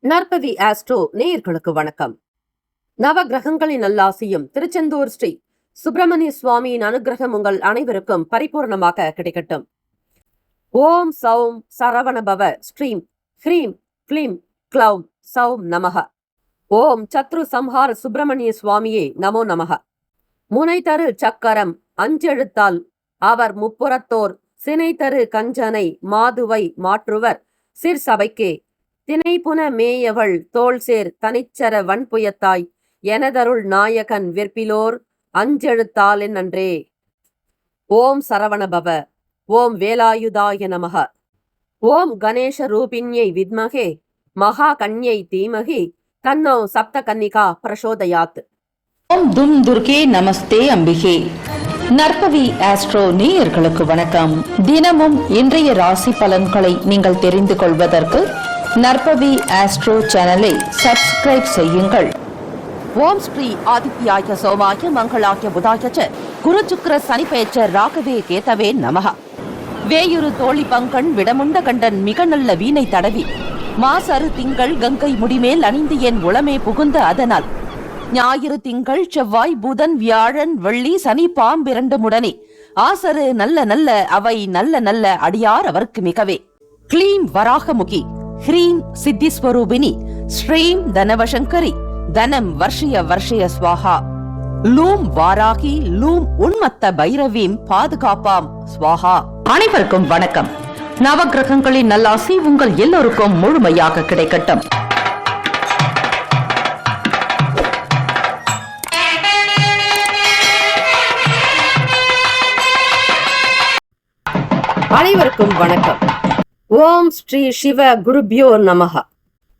நற்பவி astro நேயர்களுக்கு வணக்கம். நவ கிரகங்களின் நல்லாசியும் திருச்செந்தூர் ஸ்ரீ சுப்பிரமணிய சுவாமியின் அனுகிரகம் உங்கள் அனைவருக்கும் பரிபூர்ணமாக கிடைக்கட்டும். ஓம் சௌம் சரவணபவ ஸ்ரீம் ஹ்ரீம் க்ளீம் க்ளௌம் சௌம் நமக. ஓம் சத்ரு சம்ஹார சுப்பிரமணிய சுவாமியே நமோ நமக. முனை தரு சக்கரம் அஞ்செழுத்தால் அவர் முப்புறத்தோர் சினை தரு கஞ்சனை மாதுவை மாற்றுவர் சிற்சபைக்கே தினைப்புன மேயவள் தோள்சேர் தனிச்சர வன்புயத்தாய் எனதருள் நாயகன் விற்பிலோர் அஞ்செழுத்தால் நன்றே. ஓம் சரவணபவ. ஓம் வேலாயுதாய நமக. ஓம் கணேச ரூபிண்யை வித்மகே மகா கன்யை தீமகி தன்னோ சப்த கன்னிகா பிரசோதயாத். ஓம் தும் துர்கே நமஸ்தே அம்பிகே. நற்பவி ஆஸ்ட்ரோ நேயர்களுக்கு வணக்கம். தினமும் இன்றைய ராசி பலன்களை நீங்கள் தெரிந்து கொள்வதற்கு நற்பவி ஆஸ்ட்ரோ சேனலை சப்ஸ்கிரைப் செய்யுங்கள். ஓம் ஸ்ரீ ஆதித்யாய சோமாய மங்களாய புதாய குரு சுக்கிர சனி பெயர்ச்ச ராகவே கேதவே நமக. வேயுரு தோழி பங்கன் விடமுண்ட கண்டன் மிக நல்ல வீணை தடவி மாசரு திங்கள் கங்கை முடிமேல் அணிந்து என் உளமே புகுந்த அதனால் ஞாயிறு திங்கள் செவ்வாய் புதன் வியாழன் வெள்ளி சனி பாம்பிரண்டு முடனே ஆசரு நல்ல நல்ல அவை நல்ல நல்ல அடியார் அவருக்கு மிகவே. க்ளீம் வராகமுகி ஹ்ரீம் சித்திஸ்வரூபிணி ஸ்ரீம் தனவசங்கரி தனம் வர்ஷய வர்ஷய ஸ்வாஹா. லூம் வாராகி லூம் உன்மத்த பைரவீம் பாதுகாப்பாம் ஸ்வாஹா. அனைவருக்கும் வணக்கம். நவகிரகங்களின் நல்லாசி உங்கள் எல்லோருக்கும் முழுமையாக கிடைக்கட்டும். அனைவருக்கும் வணக்கம். ஓம் ஸ்ரீ சிவ குருபியோ நமக.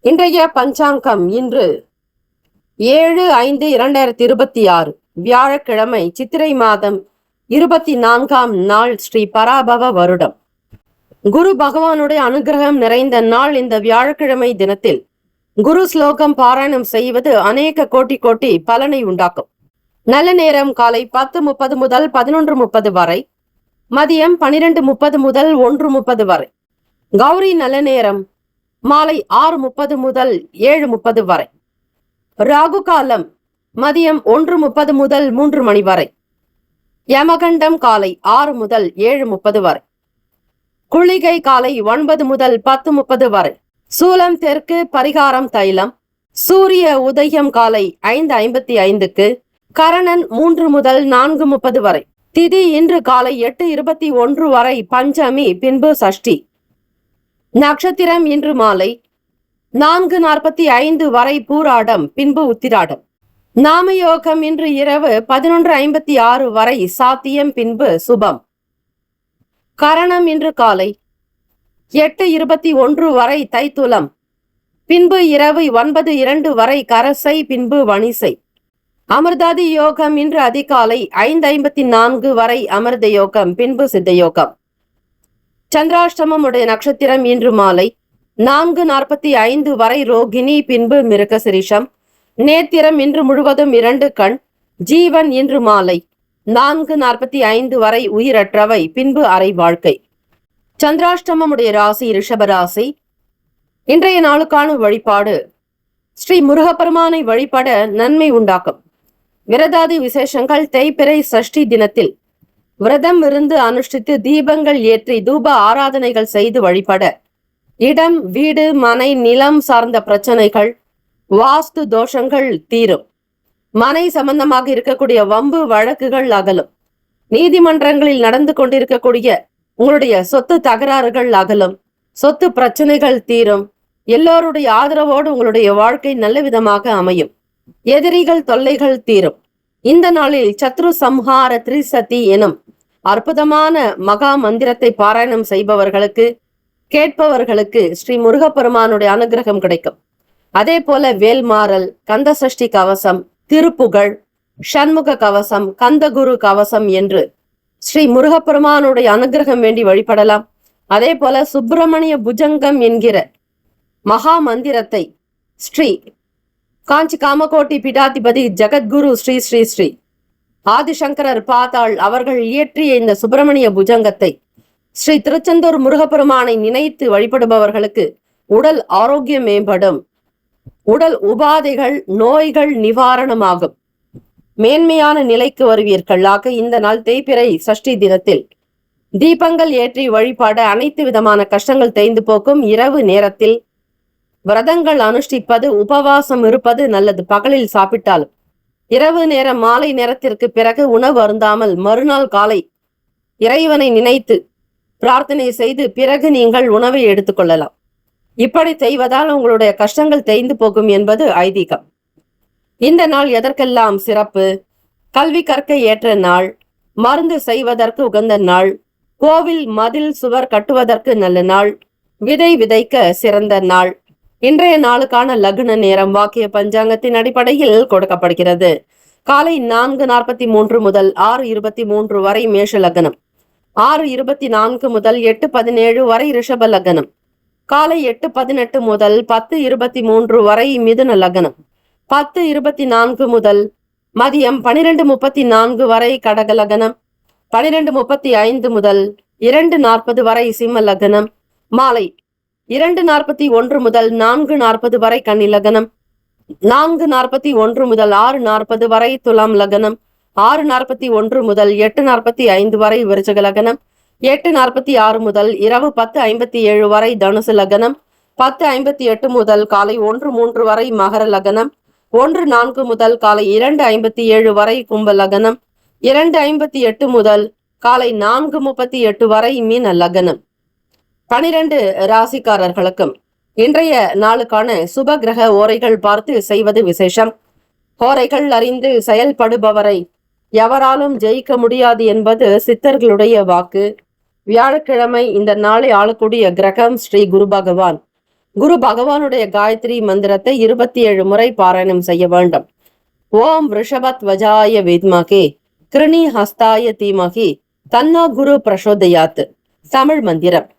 இன்றைய பஞ்சாங்கம் இன்று 7/5/2026 வியாழக்கிழமை, சித்திரை மாதம் 24ஆம் நாள், ஸ்ரீ பராபவ வருடம். குரு பகவானுடைய அனுகிரகம் நிறைந்த நாள் இந்த வியாழக்கிழமை தினத்தில் குரு ஸ்லோகம் பாராயணம் செய்வது அநேக கோட்டி பலனை உண்டாக்கும். நல்ல நேரம் காலை 10:30 முதல் 11:30 வரை, மதியம் 12:30 முதல் 1:30 வரை. கௌரி நல்ல நேரம் மாலை 6:30 முதல் 7:30 வரை. ராகு காலம் மதியம் 1:30 முதல் 3 மணி வரை. யமகண்டம் காலை 6 முதல் 7:30 வரை. குளிகை காலை 9 முதல் 10:30 வரை. சூலம் தெற்கு, பரிகாரம் தைலம். சூரிய உதயம் காலை 5:55க்கு. கரணன் 3 முதல் 4:30 வரை. திதி இன்று காலை 8:21 வரை பஞ்சமி, பின்பு சஷ்டி. நட்சத்திரம் இன்று மாலை 4:45 வரை பூராடம், பின்பு உத்திராடம். நாமயோகம் இன்று இரவு 11:56 வரை சாத்தியம், பின்பு சுபம். கரணம் இன்று காலை 8:21 வரை தைத்துலம், பின்பு இரவு 9:02 வரை கரசை, பின்பு வணிசை. அமிர்தாதி யோகம் இன்று அதிகாலை 5:54 வரை அமிர்த யோகம், பின்பு சித்த யோகம். சந்திராஷ்டமம் உடைய நட்சத்திரம் இன்று மாலை 4:45 வரை ரோகிணி, பின்பு மிருகசிரிஷம். நேத்திரம் இன்று முழுவதும் 2 கண். ஜீவன் இன்று மாலை 4:45 வரை உயிரற்றவை, பின்பு அரை வாழ்க்கை. சந்திராஷ்டமம் உடைய ராசி ரிஷபராசி. இன்றைய நாளுக்கான வழிபாடு ஸ்ரீ முருகப்பெருமானை வழிபட நன்மை உண்டாக்கும். விரதாதி விசேஷங்கள். தேய்பிறை சஷ்டி தினத்தில் விரதம் இருந்து அனுஷ்டித்து தீபங்கள் ஏற்றி தூப ஆராதனைகள் செய்து வழிபட இடம், வீடு, மனை, நிலம் சார்ந்த பிரச்சனைகள், வாஸ்து தோஷங்கள் தீரும். மனை சம்பந்தமாக இருக்கக்கூடிய வம்பு வழக்குகள் அகலும். நீதிமன்றங்களில் நடந்து கொண்டிருக்கக்கூடிய உங்களுடைய சொத்து தகராறுகள் அகலும். சொத்து பிரச்சனைகள் தீரும். எல்லோருடைய ஆதரவோடு உங்களுடைய வாழ்க்கை நல்ல விதமாக அமையும். எதிரிகள் தொல்லைகள் தீரும். இந்த நாளில் சத்ரு சம்ஹார திரிசதி எனும் அற்புதமான மகா மந்திரத்தை பாராயணம் செய்பவர்களுக்கு, கேட்பவர்களுக்கு ஸ்ரீ முருகப்பெருமானுடைய அனுகிரகம் கிடைக்கும். அதே போல வேல்மாறல், கந்த சஷ்டி கவசம், திருப்புகழ், ஷண்முக கவசம், கந்தகுரு கவசம் என்று ஸ்ரீ முருகப்பெருமானுடைய அனுகிரகம் வேண்டி வழிபடலாம். அதே போல சுப்பிரமணிய புஜங்கம் என்கிற மகா மந்திரத்தை ஸ்ரீ காஞ்சி காமகோட்டி பீடாதிபதி ஜெகத்குரு ஸ்ரீ ஸ்ரீ ஸ்ரீ ஆதிசங்கரர் பாதாள் அவர்கள் இயற்றிய இந்த சுப்பிரமணிய புஜங்கத்தை ஸ்ரீ திருச்செந்தூர் முருகப்பெருமானை நினைத்து வழிபடுபவர்களுக்கு உடல் ஆரோக்கியம் மேம்படும், உடல் உபாதைகள் நோய்கள் நிவாரணமாகும். மேன்மையான நிலைக்கு வருவீர்கள். ஆக இந்த நாள் தேய்பிறை சஷ்டி தினத்தில் தீபங்கள் ஏற்றி வழிபாட அனைத்து விதமான கஷ்டங்கள் தேய்ந்து போக்கும். இரவு நேரத்தில் விரதங்கள் அனுஷ்டிப்பது, உபவாசம் இருப்பது நல்லது. பகலில் சாப்பிட்டாலும் இரவு நேரம் மாலை நேரத்திற்கு பிறகு உணவு அருந்தாமல் மறுநாள் காலை இறைவனை நினைத்து பிரார்த்தனை செய்து பிறகு நீங்கள் உணவை எடுத்துக்கொள்ளலாம். இப்படி செய்வதால் உங்களுடைய கஷ்டங்கள் தேய்ந்து போகும் என்பது ஐதீகம். இந்த நாள் எதற்கெல்லாம் சிறப்பு? கல்வி கற்க ஏற்ற நாள், மருந்து செய்வதற்கு உகந்த நாள், கோவில் மதில் சுவர் கட்டுவதற்கு நல்ல நாள், விதை விதைக்க சிறந்த நாள். இன்றைய நாளுக்கான லக்ன நேரம் வாக்கிய பஞ்சாங்கத்தின் அடிப்படையில் கொடுக்கப்படுகிறது. காலை 4:43 முதல் 6:23 வரை மேஷ லக்னம், 6:24 முதல் 8:17 வரை ரிஷப லக்னம், காலை 8:18 முதல் 10:23 வரை மிதுன லக்னம், 10:24 முதல் மதியம் 12:34 வரை கடக லக்னம், 12:35 முதல் 2:40 வரை சிம்ம லக்னம், மாலை 2:41 முதல் 4:40 வரை கன்னி லக்னம், 4:41 முதல் 6:40 வரை துலாம் லக்னம், 6:41 முதல் 8:45 வரை விருச்சிக லக்னம், 8:46 முதல் இரவு 10:57 வரை தனுசு லக்னம், 10:58 முதல் காலை 1:03 வரை மகர லக்னம், 1:04 முதல் காலை 2:57 வரை கும்ப லக்னம், 2:58 முதல் காலை 4:38 வரை மீன லக்னம். 12 ராசிக்காரர்களுக்கும் இன்றைய நாளுக்கான சுப கிரக ஓரைகள் பார்த்து செய்வது விசேஷம். ஓரைகள் அறிந்து செயல்படுபவரை எவராலும் ஜெயிக்க முடியாது என்பது சித்தர்களுடைய வாக்கு. வியாழக்கிழமை இந்த நாளை ஆளக்கூடிய கிரகம் ஸ்ரீ குரு பகவான். குரு பகவானுடைய காயத்ரி மந்திரத்தை 27 முறை பாராயணம் செய்ய வேண்டும். ஓம் ரிஷபத்வஜாய வித்மகே கிருணி ஹஸ்தாய தீமகி தன்னோ குரு பிரசோதயாத். தமிழ் மந்திரம்.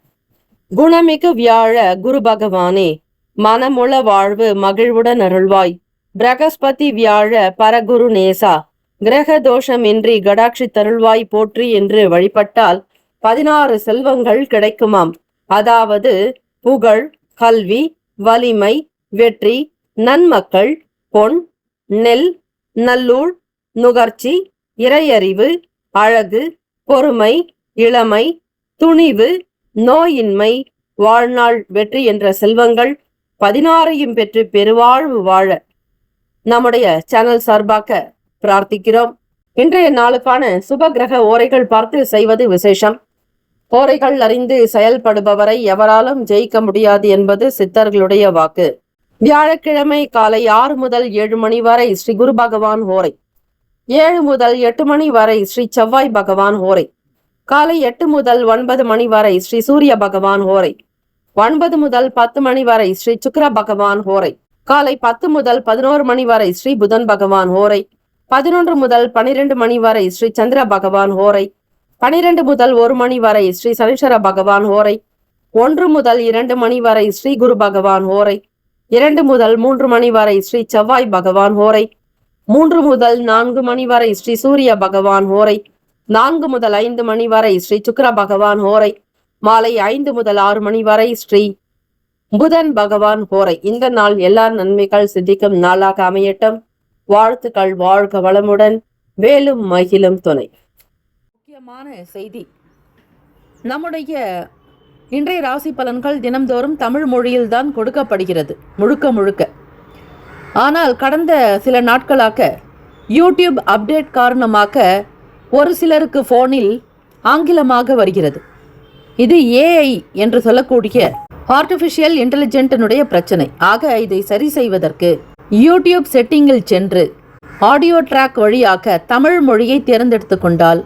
குணமிகு வியாழ குரு பகவானே, மனமுள வாழ்வு மகிழ்வுடன் அருள்வாய். பிரகஸ்பதி வியாழ பரகுரு நேசா, கிரக தோஷமின்றி கடாட்சி தருள்வாய் போற்றி என்று வழிபட்டால் 16 செல்வங்கள் கிடைக்குமாம். அதாவது புகழ், கல்வி, வலிமை, வெற்றி, நன்மக்கள், பொன், நெல், நல்லூழ், நுகர்ச்சி, இறையறிவு, அழகு, பொறுமை, இளமை, துணிவு, நோயின்மை, வாழ்நாள் வெற்றி என்ற செல்வங்கள் 16ஐயும் பெற்று பெருவாழ்வு வாழ நம்முடைய சேனல் சார்பாக பிரார்த்திக்கிறோம். இன்றைய நாளுக்கான சுப கிரக ஓரைகள் பார்த்து செய்வது விசேஷம். ஓரைகள் அறிந்து செயல்படுபவரை எவராலும் ஜெயிக்க முடியாது என்பது சித்தர்களுடைய வாக்கு. வியாழக்கிழமை காலை 6 முதல் 7 மணி வரை ஸ்ரீ குரு பகவான் ஓரை, 7 முதல் 8 மணி வரை ஸ்ரீ செவ்வாய் பகவான் ஓரை, காலை 8 முதல் 9 மணி வரை ஸ்ரீ சூரிய பகவான் ஹோரை, 9 முதல் 10 மணி வரை ஸ்ரீ சுக்கிர பகவான் ஹோரை, காலை 10 முதல் 11 மணி வரை ஸ்ரீ புதன் பகவான் ஹோரை, 11 முதல் 12 மணி வரை ஸ்ரீ சந்திர பகவான் ஹோரை, 12 முதல் 1 மணி வரை ஸ்ரீ சனீஸ்வர பகவான் ஹோரை, 1 முதல் 2 மணி வரை ஸ்ரீ குரு பகவான் ஹோரை, 2 முதல் 3 மணி வரை ஸ்ரீ செவ்வாய் பகவான் ஹோரை, 3 முதல் 4 மணி வரை ஸ்ரீ சூரிய பகவான் ஹோரை, 4 முதல் 5 மணி வரை ஸ்ரீ சுக்கிர பகவான் ஹோரை, மாலை 5 முதல் 6 மணி வரை ஸ்ரீ புதன் பகவான் ஹோரை. இந்த நாள் எல்லா நன்மைகள் சித்திக்கும் நாளாக அமையட்டும். வாழ்த்துக்கள். வாழ்க வளமுடன். வேலும் மகிழும் துணை. முக்கியமான செய்தி. நம்முடைய இன்றைய ராசி பலன்கள் தினம்தோறும் தமிழ் மொழியில்தான் கொடுக்கப்படுகிறது முழுக்க முழுக்க. ஆனால் கடந்த சில நாட்களாக யூடியூப் அப்டேட் காரணமாக ஒரு சிலருக்கு போனில் ஆங்கிலமாக வருகிறது. இது ஏஐ என்று சொல்லக்கூடிய ஆர்டிஃபிஷியல் இன்டெலிஜென்டினுடைய பிரச்சனை. ஆக இதை சரி செய்வதற்கு யூடியூப் செட்டிங்கில் சென்று ஆடியோ ட்ராக் வழியாக தமிழ் மொழியை தேர்ந்தெடுத்து கொண்டால்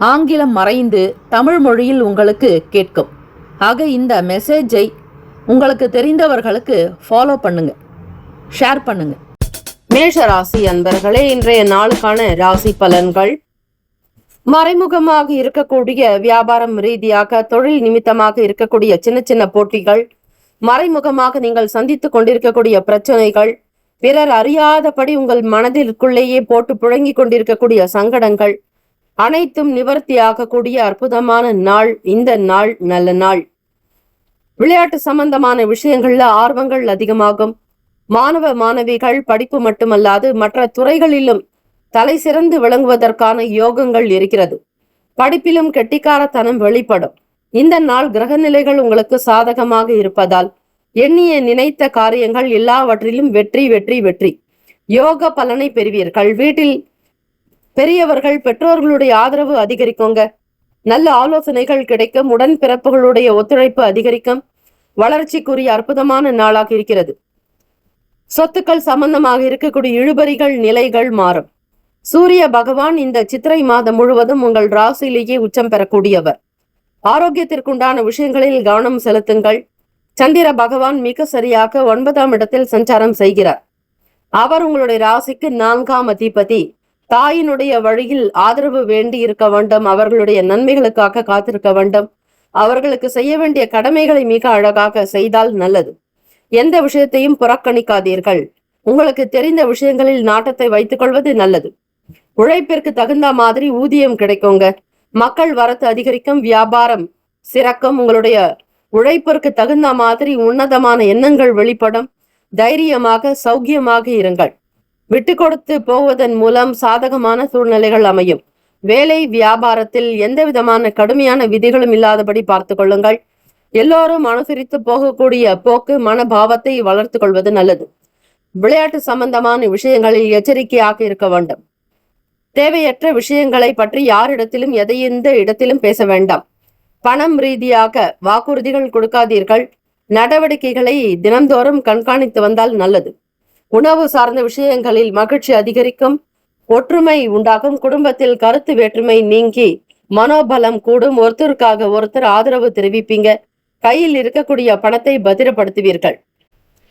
ஆங்கிலம் மறைந்து தமிழ் மொழியில் உங்களுக்கு கேட்கும். ஆக இந்த மெசேஜை உங்களுக்கு தெரிந்தவர்களுக்கு ஃபாலோ பண்ணுங்க, ஷேர் பண்ணுங்க. மேஷ ராசி அன்பர்களே, இன்றைய நாளுக்கான ராசி பலன்கள். மறைமுகமாக இருக்கக்கூடிய வியாபாரம் ரீதியாக தொழில் நிமித்தமாக இருக்கக்கூடிய சின்ன சின்ன போட்டிகள், மறைமுகமாக நீங்கள் சந்தித்துக் கொண்டிருக்கக்கூடிய பிரச்சனைகள், பிறர் அறியாதபடி உங்கள் மனதிற்குள்ளேயே போட்டு புழங்கிக் கொண்டிருக்கக்கூடிய சங்கடங்கள் அனைத்தும் நிவர்த்தியாகக்கூடிய அற்புதமான நாள். இந்த நாள் நல்ல நாள். விளையாட்டு சம்பந்தமான விஷயங்கள்ல ஆர்வங்கள் அதிகமாகும். மாணவ மாணவிகள் படிப்பு மட்டுமல்லாது மற்ற துறைகளிலும் தலை சிறந்து விளங்குவதற்கான யோகங்கள் இருக்கிறது. படிப்பிலும் கெட்டிக்காரத்தனம் வெளிப்படும். இந்த நாள் கிரக நிலைகள் உங்களுக்கு சாதகமாக இருப்பதால் எண்ணிய நினைத்த காரியங்கள் எல்லாவற்றிலும் வெற்றி வெற்றி வெற்றி யோக பலனை பெறுவீர்கள். வீட்டில் பெரியவர்கள் பெற்றோர்களுடைய ஆதரவு அதிகரிக்குங்க. நல்ல ஆலோசனைகள் கிடைக்கும். உடன்பிறப்புகளுடைய ஒத்துழைப்பு அதிகரிக்கும். வளர்ச்சிக்குரிய அற்புதமான நாளாக இருக்கிறது. சொத்துக்கள் சம்பந்தமாக இருக்கக்கூடிய இழுபறிகள் நிலைகள் மாறும். சூரிய பகவான் இந்த சித்திரை மாதம் முழுவதும் உங்கள் ராசியிலேயே உச்சம் பெறக்கூடியவர். ஆரோக்கியத்திற்குண்டான விஷயங்களில் கவனம் செலுத்துங்கள். சந்திர பகவான் மிக சரியாக 9ஆம் இடத்தில் சஞ்சாரம் செய்கிறார். அவர் உங்களுடைய ராசிக்கு 4ஆம் அதிபதி. தாயினுடைய வழியில் ஆதரவு வேண்டி இருக்க வேண்டும். அவர்களுடைய நன்மைகளுக்காக காத்திருக்க வேண்டும். அவர்களுக்கு செய்ய வேண்டிய கடமைகளை மிக அழகாக செய்தால் நல்லது. எந்த விஷயத்தையும் புறக்கணிக்காதீர்கள். உங்களுக்கு தெரிந்த விஷயங்களில் நாட்டத்தை வைத்துக் கொள்வது நல்லது. உழைப்பிற்கு தகுந்த மாதிரி ஊதியம் கிடைக்குங்க. மக்கள் வரத்து அதிகரிக்கும். வியாபாரம் சிறக்கும். உங்களுடைய உழைப்பிற்கு தகுந்த மாதிரி உன்னதமான எண்ணங்கள் வெளிப்படும். தைரியமாக சௌக்கியமாக இருங்கள். விட்டு கொடுத்து போவதன் மூலம் சாதகமான சூழ்நிலைகள் அமையும். வேலை வியாபாரத்தில் எந்த விதமான கடுமையான விதிகளும் இல்லாதபடி பார்த்து கொள்ளுங்கள். எல்லோரும் அனுசரித்து போகக்கூடிய போக்கு மனபாவத்தை வளர்த்து கொள்வது நல்லது. விளையாட்டு சம்பந்தமான விஷயங்களில் எச்சரிக்கையாக இருக்க வேண்டும். தேவையற்ற விஷயங்களை பற்றி யாரிடத்திலும் எந்த இடத்திலும் பேச வேண்டாம். பணம் ரீதியாக வாக்குறுதிகள் கொடுக்காதீர்கள். நடவடிக்கைகளை தினந்தோறும் கண்காணித்து வந்தால் நல்லது. உணவு சார்ந்த விஷயங்களில் மகிழ்ச்சி அதிகரிக்கும். ஒற்றுமை உண்டாகும். குடும்பத்தில் கருத்து வேற்றுமை நீங்கி மனோபலம் கூடும். ஒருத்தருக்காக ஒருத்தர் ஆதரவு தெரிவிப்பீங்க. கையில் இருக்கக்கூடிய பணத்தை பத்திரப்படுத்துவீர்கள்.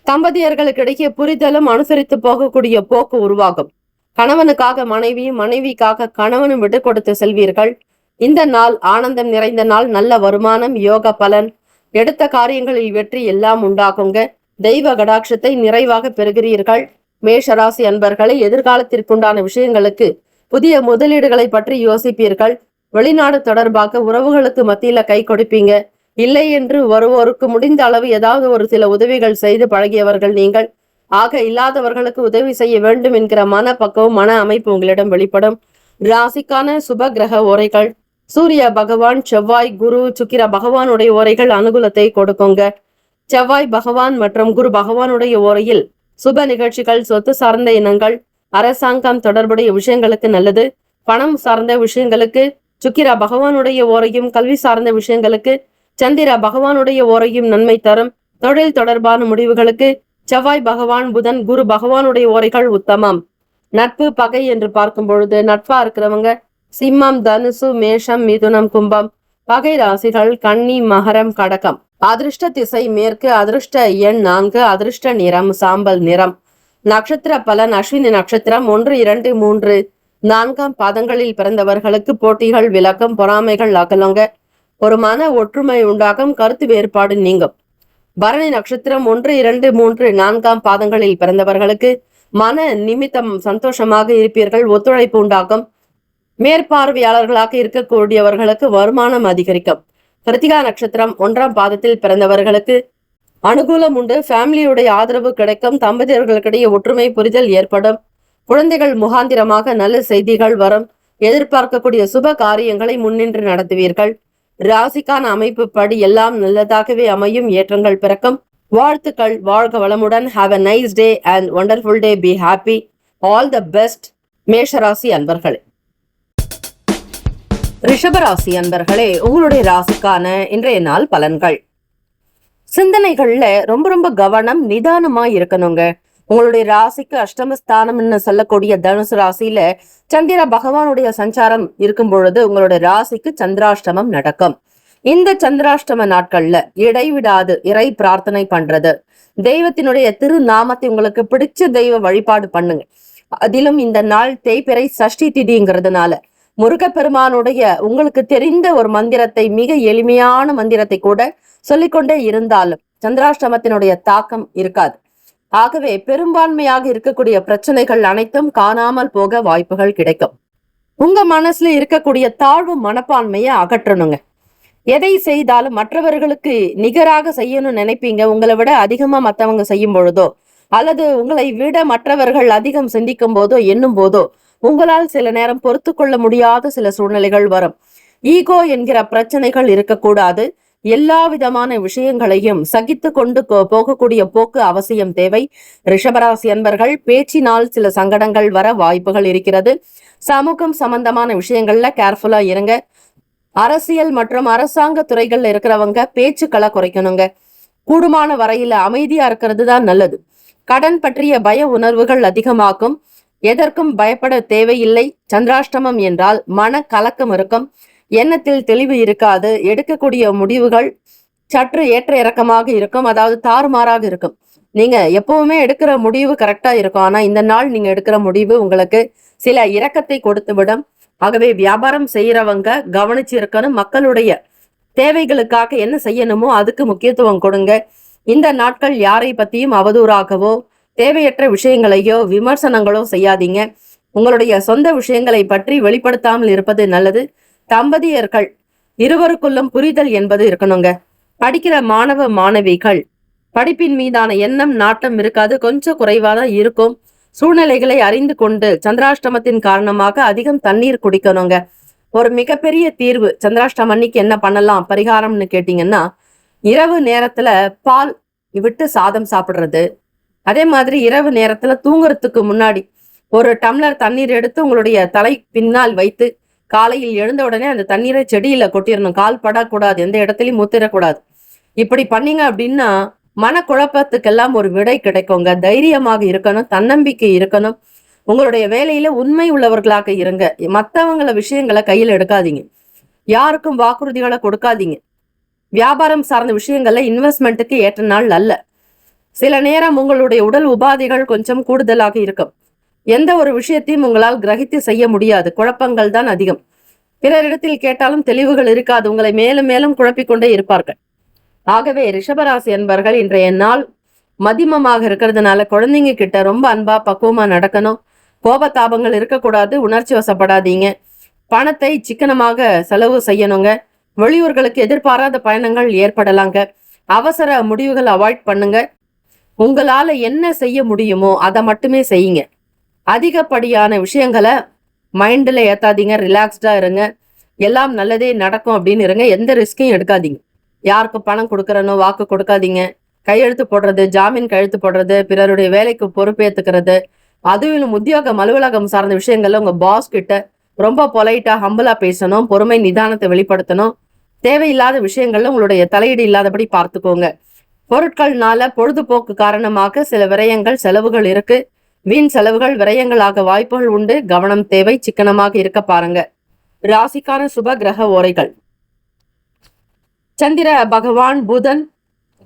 தம்பதியர்களுக்கிடையே புரிதலும் அனுசரித்து போகக்கூடிய போக்கு உருவாகும். கணவனுக்காக மனைவியும் மனைவிக்காக கணவனும் விட்டு கொடுத்து செல்வீர்கள். இந்த நாள் ஆனந்தம் நிறைந்த நாள். நல்ல வருமானம், யோக பலன், எடுத்த காரியங்களில் வெற்றி எல்லாம் உண்டாகுங்க. தெய்வ கடாட்சத்தை நிறைவாக பெறுகிறீர்கள். மேஷராசி அன்பர்களை எதிர்காலத்திற்குண்டான விஷயங்களுக்கு புதிய முதலீடுகளை பற்றி யோசிப்பீர்கள். வெளிநாடு தொடர்பாக உறவுகளுக்கு மத்தியில கை கொடுப்பீங்க. இல்லை என்று ஒருவருக்கு முடிந்த அளவு ஏதாவது ஒரு சில உதவிகள் செய்து பழகியவர்கள் நீங்கள். ஆக இல்லாதவர்களுக்கு உதவி செய்ய வேண்டும் என்கிற மனப்பக்குவம், மன அமைப்பு உங்களிடம் வெளிப்படும். ராசிக்கான சுப கிரக ஓரைகள்: சூரிய பகவான், செவ்வாய், குரு, சுக்கிர பகவானுடைய ஓரைகள் அனுகூலத்தை கொடுக்குங்க. செவ்வாய் பகவான் மற்றும் குரு பகவானுடைய ஓரையில் சுப நிகழ்ச்சிகள், சொத்து சார்ந்த இனங்கள், அரசாங்கம் தொடர்புடைய விஷயங்களுக்கு நல்லது. பணம் சார்ந்த விஷயங்களுக்கு சுக்கிர பகவானுடைய ஓரையும், கல்வி சார்ந்த விஷயங்களுக்கு சந்திர பகவானுடைய ஓரையும் நன்மை தரும். தொழில் தொடர்பான முடிவுகளுக்கு செவ்வாய் பகவான், புதன், குரு பகவானுடைய ஓரைகள் உத்தமம். நட்பு பகை என்று பார்க்கும் பொழுது நட்பா இருக்கிறவங்க சிம்மம், தனுசு, மேஷம், மிதுனம், கும்பம். பகை ராசிகள் கன்னி, மகரம், கடகம். அதிர்ஷ்ட திசை மேற்கு. அதிர்ஷ்ட எண் 4. அதிர்ஷ்ட நிறம் சாம்பல் நிறம். நட்சத்திர பலன்: அஸ்வினி நட்சத்திரம் 1, 2, 3, 4ஆம் பாதங்களில் பிறந்தவர்களுக்கு போட்டிகள் விலக்கும். பொறாமைகள் அகலுங்க. ஒரு மன ஒற்றுமை உண்டாகும். கருத்து வேறுபாடு நீங்கும். பரணி நட்சத்திரம் 1, 2, 3, 4ஆம் பாதங்களில் பிறந்தவர்களுக்கு மன நிமித்தம் சந்தோஷமாக இருப்பீர்கள். ஒத்துழைப்பு உண்டாகும். மேற்பார்வையாளர்களாக இருக்கக்கூடியவர்களுக்கு வருமானம் அதிகரிக்கும். கிருத்திகா நட்சத்திரம் 1ஆம் பாதத்தில் பிறந்தவர்களுக்கு அனுகூலம் உண்டு. ஃபேமிலியுடைய ஆதரவு கிடைக்கும். தம்பதியர்களுக்கிடையே ஒற்றுமை புரிதல் ஏற்படும். குழந்தைகள் முகாந்திரமாக நல்ல செய்திகள் வரும். எதிர்பார்க்கக்கூடிய சுப காரியங்களை முன்னின்று நடத்துவீர்கள். ராசிக்கான அமைப்பு படி எல்லாம் நல்லதாகவே அமையும். ஏற்றங்கள் பிறக்கும். வாழ்த்துக்கள். வாழ்க வளமுடன். Have a nice day and wonderful day. Be happy. All the best. மேஷராசி அன்பர்களே. ரிஷபராசி அன்பர்களே, உங்களுடைய ராசிக்கான இன்றைய நாள் பலன்கள். சிந்தனைகள்ல ரொம்ப கவனம், நிதானமா இருக்கணுங்க. உங்களுடைய ராசிக்கு அஷ்டமஸ்தானம்னு சொல்லக்கூடிய தனுசு ராசியில சந்திர பகவானுடைய சஞ்சாரம் இருக்கும் பொழுது உங்களுடைய ராசிக்கு சந்திராஷ்டமம் நடக்கும். இந்த சந்திராஷ்டம நாட்கள்ல இடைவிடாது இறை பிரார்த்தனை பண்றது, தெய்வத்தினுடைய திருநாமத்தை உங்களுக்கு பிடிச்ச தெய்வ வழிபாடு பண்ணுங்க. அதிலும் இந்த நாள் தேய்பிறை சஷ்டி திதிங்கிறதுனால முருகப்பெருமானுடைய உங்களுக்கு தெரிந்த ஒரு மந்திரத்தை, மிக எளிமையான மந்திரத்தை கூட சொல்லிக்கொண்டே இருந்தாலும் சந்திராஷ்டமத்தினுடைய தாக்கம் இருக்காது. ஆகவே பெரும்பான்மையாக இருக்கக்கூடிய பிரச்சனைகள் அனைத்தும் காணாமல் போக வாய்ப்புகள் கிடைக்கும். உங்க மனசுல இருக்கக்கூடிய தாழ்வு மனப்பான்மையை அகற்றணுங்க. எதை செய்தாலும் மற்றவர்களுக்கு நிகராக செய்யணும்னு நினைப்பீங்க. உங்களை விட அதிகமா மற்றவங்க செய்யும் பொழுதோ அல்லது உங்களை விட மற்றவர்கள் அதிகம் சிந்திக்கும் போதோ எண்ணும் போதோ உங்களால் சில நேரம் பொறுத்து கொள்ள முடியாத சில சூழ்நிலைகள் வரும். ஈகோ என்கிற பிரச்சனைகள் இருக்கக்கூடாது. எல்லா விதமான விஷயங்களையும் சகித்து கொண்டு போகக்கூடிய போக்கு அவசியம் தேவை. ரிஷபராசி அன்பர்கள், பேச்சினால் சில சங்கடங்கள் வர வாய்ப்புகள் இருக்கிறது. சமூகம் சம்பந்தமான விஷயங்கள்ல கேர்ஃபுல்லா இருங்க. அரசியல் மற்றும் அரசாங்க துறைகள்ல இருக்கிறவங்க பேச்சுக்களை குறைக்கணுங்க. கூடுமான வரையில அமைதியா இருக்கிறது தான் நல்லது. கடன் பற்றிய பய உணர்வுகள் அதிகமாக்கும். எதற்கும் பயப்பட தேவையில்லை. சந்திராஷ்டமம் என்றால் மன கலக்கம் இருக்கும். எண்ணத்தில் தெளிவு இருக்காது. எடுக்கக்கூடிய முடிவுகள் சற்று ஏற்ற இறக்கமாக இருக்கும். அதாவது தாறுமாறாக இருக்கும். நீங்க எப்பவுமே எடுக்கிற முடிவு கரெக்டா இருக்கும். ஆனா இந்த நாள் நீங்க எடுக்கிற முடிவு உங்களுக்கு சில இரக்கத்தை கொடுத்து விடும். ஆகவே வியாபாரம் செய்யறவங்க கவனிச்சு இருக்கணும். மக்களுடைய தேவைகளுக்காக என்ன செய்யணுமோ அதுக்கு முக்கியத்துவம் கொடுங்க. இந்த நாட்கள் யாரை பத்தியும் அவதூறாகவோ தேவையற்ற விஷயங்களையோ விமர்சனங்களோ செய்யாதீங்க. உங்களுடைய சொந்த விஷயங்களை பற்றி வெளிப்படுத்தாமல் இருப்பது நல்லது. தம்பதியர்கள் இருவருக்குள்ளும் புரிதல் என்பது இருக்கணுங்க. படிக்கிற மாணவ மாணவிகள் படிப்பின் மீதான எண்ணம் நாட்டம் இருக்காது. கொஞ்சம் குறைவாதான் இருக்கும். சூழ்நிலைகளை அறிந்து கொண்டு சந்திராஷ்டமத்தின் காரணமாக அதிகம் தண்ணீர் குடிக்கணுங்க. ஒரு மிகப்பெரிய தீர்வு சந்திராஷ்டமம் அன்னைக்கு என்ன பண்ணலாம் பரிகாரம்னு கேட்டீங்கன்னா, இரவு நேரத்துல பால் விட்டு சாதம் சாப்பிடுறது. அதே மாதிரி இரவு நேரத்துல தூங்குறதுக்கு முன்னாடி ஒரு டம்ளர் தண்ணீர் எடுத்து உங்களுடைய தலை பின்னால் வைத்து காலையில் எழுந்த உடனே அந்த தண்ணீரை செடியில கொட்டிடணும். கால் படக்கூடாது, எந்த இடத்துலயும் முத்திரக்கூடாது. இப்படி பண்ணீங்க அப்படின்னா மனக்குழப்பத்துக்கெல்லாம் ஒரு விடை கிடைக்குங்க. தைரியமாக இருக்கணும், தன்னம்பிக்கை இருக்கணும். உங்களுடைய வேலையில உண்மை உள்ளவர்களாக இருங்க. மற்றவங்கள விஷயங்களை கையில் எடுக்காதீங்க. யாருக்கும் வாக்குறுதிகளை கொடுக்காதீங்க. வியாபாரம் சார்ந்த விஷயங்கள்ல இன்வெஸ்ட்மெண்ட்டுக்கு ஏற்ற நாள் அல்ல. சில நேரம் உங்களுடைய உடல் உபாதைகள் கொஞ்சம் கூடுதலாக இருக்கும். எந்த ஒரு விஷயத்தையும் உங்களால் கிரகித்து செய்ய முடியாது. குழப்பங்கள் தான் அதிகம். பிறரிடத்தில் கேட்டாலும் தெளிவுகள் இருக்காது. உங்களை மேலும் மேலும் குழப்பிக்கொண்டே இருப்பார்கள். ஆகவே ரிஷபராசி என்பர்கள் இன்றைய நாள் மதிமமாக இருக்கிறதுனால குழந்தைங்க கிட்ட ரொம்ப அன்பா பக்குவமா நடக்கணும். கோபதாபங்கள் இருக்கக்கூடாது. உணர்ச்சி வசப்படாதீங்க. பணத்தை சிக்கனமாக செலவு செய்யணுங்க. வெளியூர்களுக்கு எதிர்பாராத பயணங்கள் ஏற்படலாங்க. அவசர முடிவுகள் அவாய்ட் பண்ணுங்க. உங்களால என்ன செய்ய முடியுமோ அதை மட்டுமே செய்யுங்க. அதிகப்படியான விஷயங்களை மைண்ட்ல ஏத்தாதீங்க. ரிலாக்ஸ்டா இருங்க. எல்லாம் நல்லதே நடக்கும் அப்படின்னு இருங்க. எந்த ரிஸ்கையும் எடுக்காதீங்க. யாருக்கு பணம் கொடுக்கறனோ வாக்கு கொடுக்காதீங்க. கையெழுத்து போடுறது, ஜாமீன் கையெழுத்து போடுறது, பிறருடைய வேலைக்கு பொறுப்பேற்றுக்கிறது, அதுவும் உத்தியோகம் அலுவலகம் சார்ந்த விஷயங்கள்ல உங்க பாஸ் கிட்ட ரொம்ப பொலைட்டா ஹம்பிளா பேசணும். பொறுமை நிதானத்தை வெளிப்படுத்தணும். தேவையில்லாத விஷயங்கள்ல உங்களுடைய தலையீடு இல்லாதபடி பார்த்துக்கோங்க. பொருட்கள்னால பொழுதுபோக்கு காரணமாக சில விரயங்கள் செலவுகள் இருக்கு. வீண் செலவுகள் விரயங்களாக வாய்ப்புகள் உண்டு. கவனம் தேவை. சிக்கனமாக இருக்க பாருங்க. ராசிக்கான சுப கிரக ஓரைகள்: சந்திர பகவான், புதன்,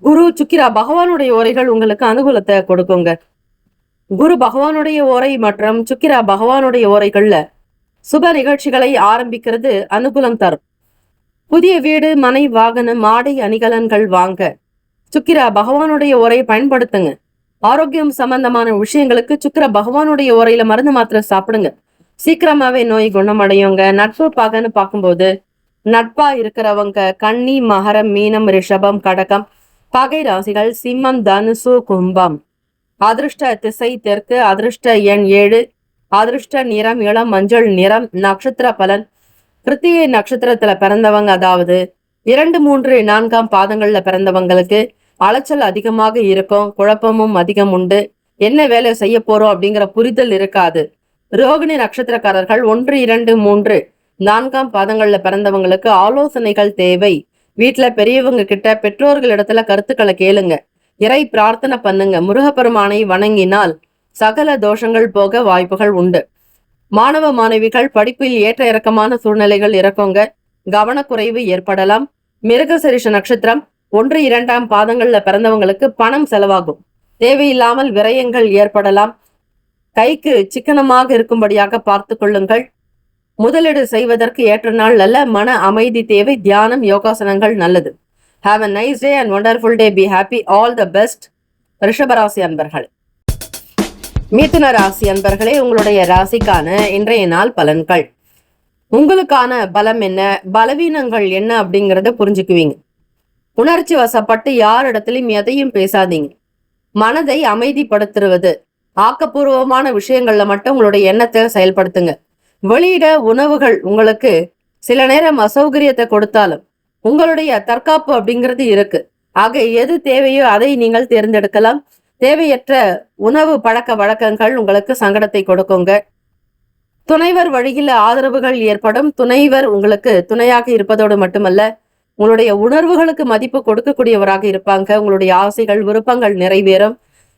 குரு, சுக்கிரா பகவானுடைய ஓரைகள் உங்களுக்கு அனுகூலத்தை கொடுக்குங்க. குரு பகவானுடைய ஓரை மற்றும் சுக்கிரா பகவானுடைய ஓரைகள்ல சுப நிகழ்ச்சிகளை ஆரம்பிக்கிறது அனுகூலம் தரும். புதிய வீடு, மனை, வாகனம், ஆடை, அணிகலன்கள் வாங்க சுக்கிரா பகவானுடைய ஓரை பயன்படுத்துங்க. ஆரோக்கியம் சம்பந்தமான விஷயங்களுக்கு சுக்கிர பகவானுடைய ஓரையில மருந்து மாத்திரை சாப்பிடுங்க. சீக்கிரமாவே நோய் குணமடையுங்க. நட்பு பகன்னு பார்க்கும்போது நட்பா இருக்கிறவங்க கன்னி, மகரம், மீனம், ரிஷபம், கடகம். பகை ராசிகள் சிம்மம், தனுசு, கும்பம். அதிர்ஷ்ட திசை தெற்கு. அதிர்ஷ்ட எண் 7. அதிர்ஷ்ட நிறம் இளம் மஞ்சள் நிறம். நட்சத்திர பலன்: கிருத்திகை நட்சத்திரத்துல பிறந்தவங்க, அதாவது 2, 3, 4ஆம் பாதங்கள்ல பிறந்தவங்களுக்கு அலைச்சல் அதிகமாக இருக்கும். குழப்பமும் அதிகம் உண்டு. என்ன வேலை செய்ய போறோம் அப்படிங்கிற புரிதல் இருக்காது. ரோகிணி நட்சத்திரக்காரர்கள் 1, 2, 3, 4ஆம் பாதங்கள்ல பிறந்தவங்களுக்கு ஆலோசனைகள் தேவை. வீட்டுல பெரியவங்க கிட்ட, பெற்றோர்களிடத்துல கருத்துக்களை கேளுங்க. இறை பிரார்த்தனை பண்ணுங்க. முருகப்பெருமானை வணங்கினால் சகல தோஷங்கள் போக வாய்ப்புகள் உண்டு. மாணவ மாணவிகள் படிப்பில் ஏற்ற இறக்கமான சூழ்நிலைகள் இருக்குங்க. கவனக்குறைவு ஏற்படலாம். மிருகசீரிஷ நட்சத்திரம் 1, 2ஆம் பாதங்கள்ல பிறந்தவங்களுக்கு பணம் செலவாகும். தேவையில்லாமல் விரயங்கள் ஏற்படலாம். கைக்கு சிக்கனமாக இருக்கும்படியாக பார்த்து கொள்ளுங்கள். முதலீடு செய்வதற்கு ஏற்ற நாள் அல்ல. மன அமைதி தேவை. தியானம், யோகாசனங்கள் நல்லது. Have a nice day and wonderful day. Be happy. All the best. ரிஷபராசி அன்பர்கள். மிதுன ராசி அன்பர்களே, உங்களுடைய ராசிக்கான இன்றைய நாள் பலன்கள். உங்களுக்கான பலம் என்ன, பலவீனங்கள் என்ன அப்படிங்கிறத புரிஞ்சுக்குவீங்க. உணர்ச்சி வசப்பட்டு யாரிடத்திலையும் எதையும் பேசாதீங்க. மனதை அமைதிப்படுத்துவது. ஆக்கப்பூர்வமான விஷயங்கள்ல மட்டும் உங்களுடைய எண்ணத்தை செயல்படுத்துங்க. வெளியிட உணவுகள் உங்களுக்கு சில நேரம் அசௌகரியத்தை கொடுத்தாலும் உங்களுடைய தற்காப்பு அப்படிங்கிறது இருக்கு. ஆக எது தேவையோ அதை நீங்கள் தேர்ந்தெடுக்கலாம். தேவையற்ற உணவு பழக்க வழக்கங்கள் உங்களுக்கு சங்கடத்தை கொடுக்குங்க. துணைவர் வழியில் ஆதரவுகள் ஏற்படும். துணைவர் உங்களுக்கு துணையாக இருப்பதோடு மட்டுமல்ல, உங்களுடைய உணர்வுகளுக்கு மதிப்பு கொடுக்கக்கூடியவராக இருப்பாங்க. உங்களுடைய ஆசைகள் விருப்பங்கள் நிறைவேறும்.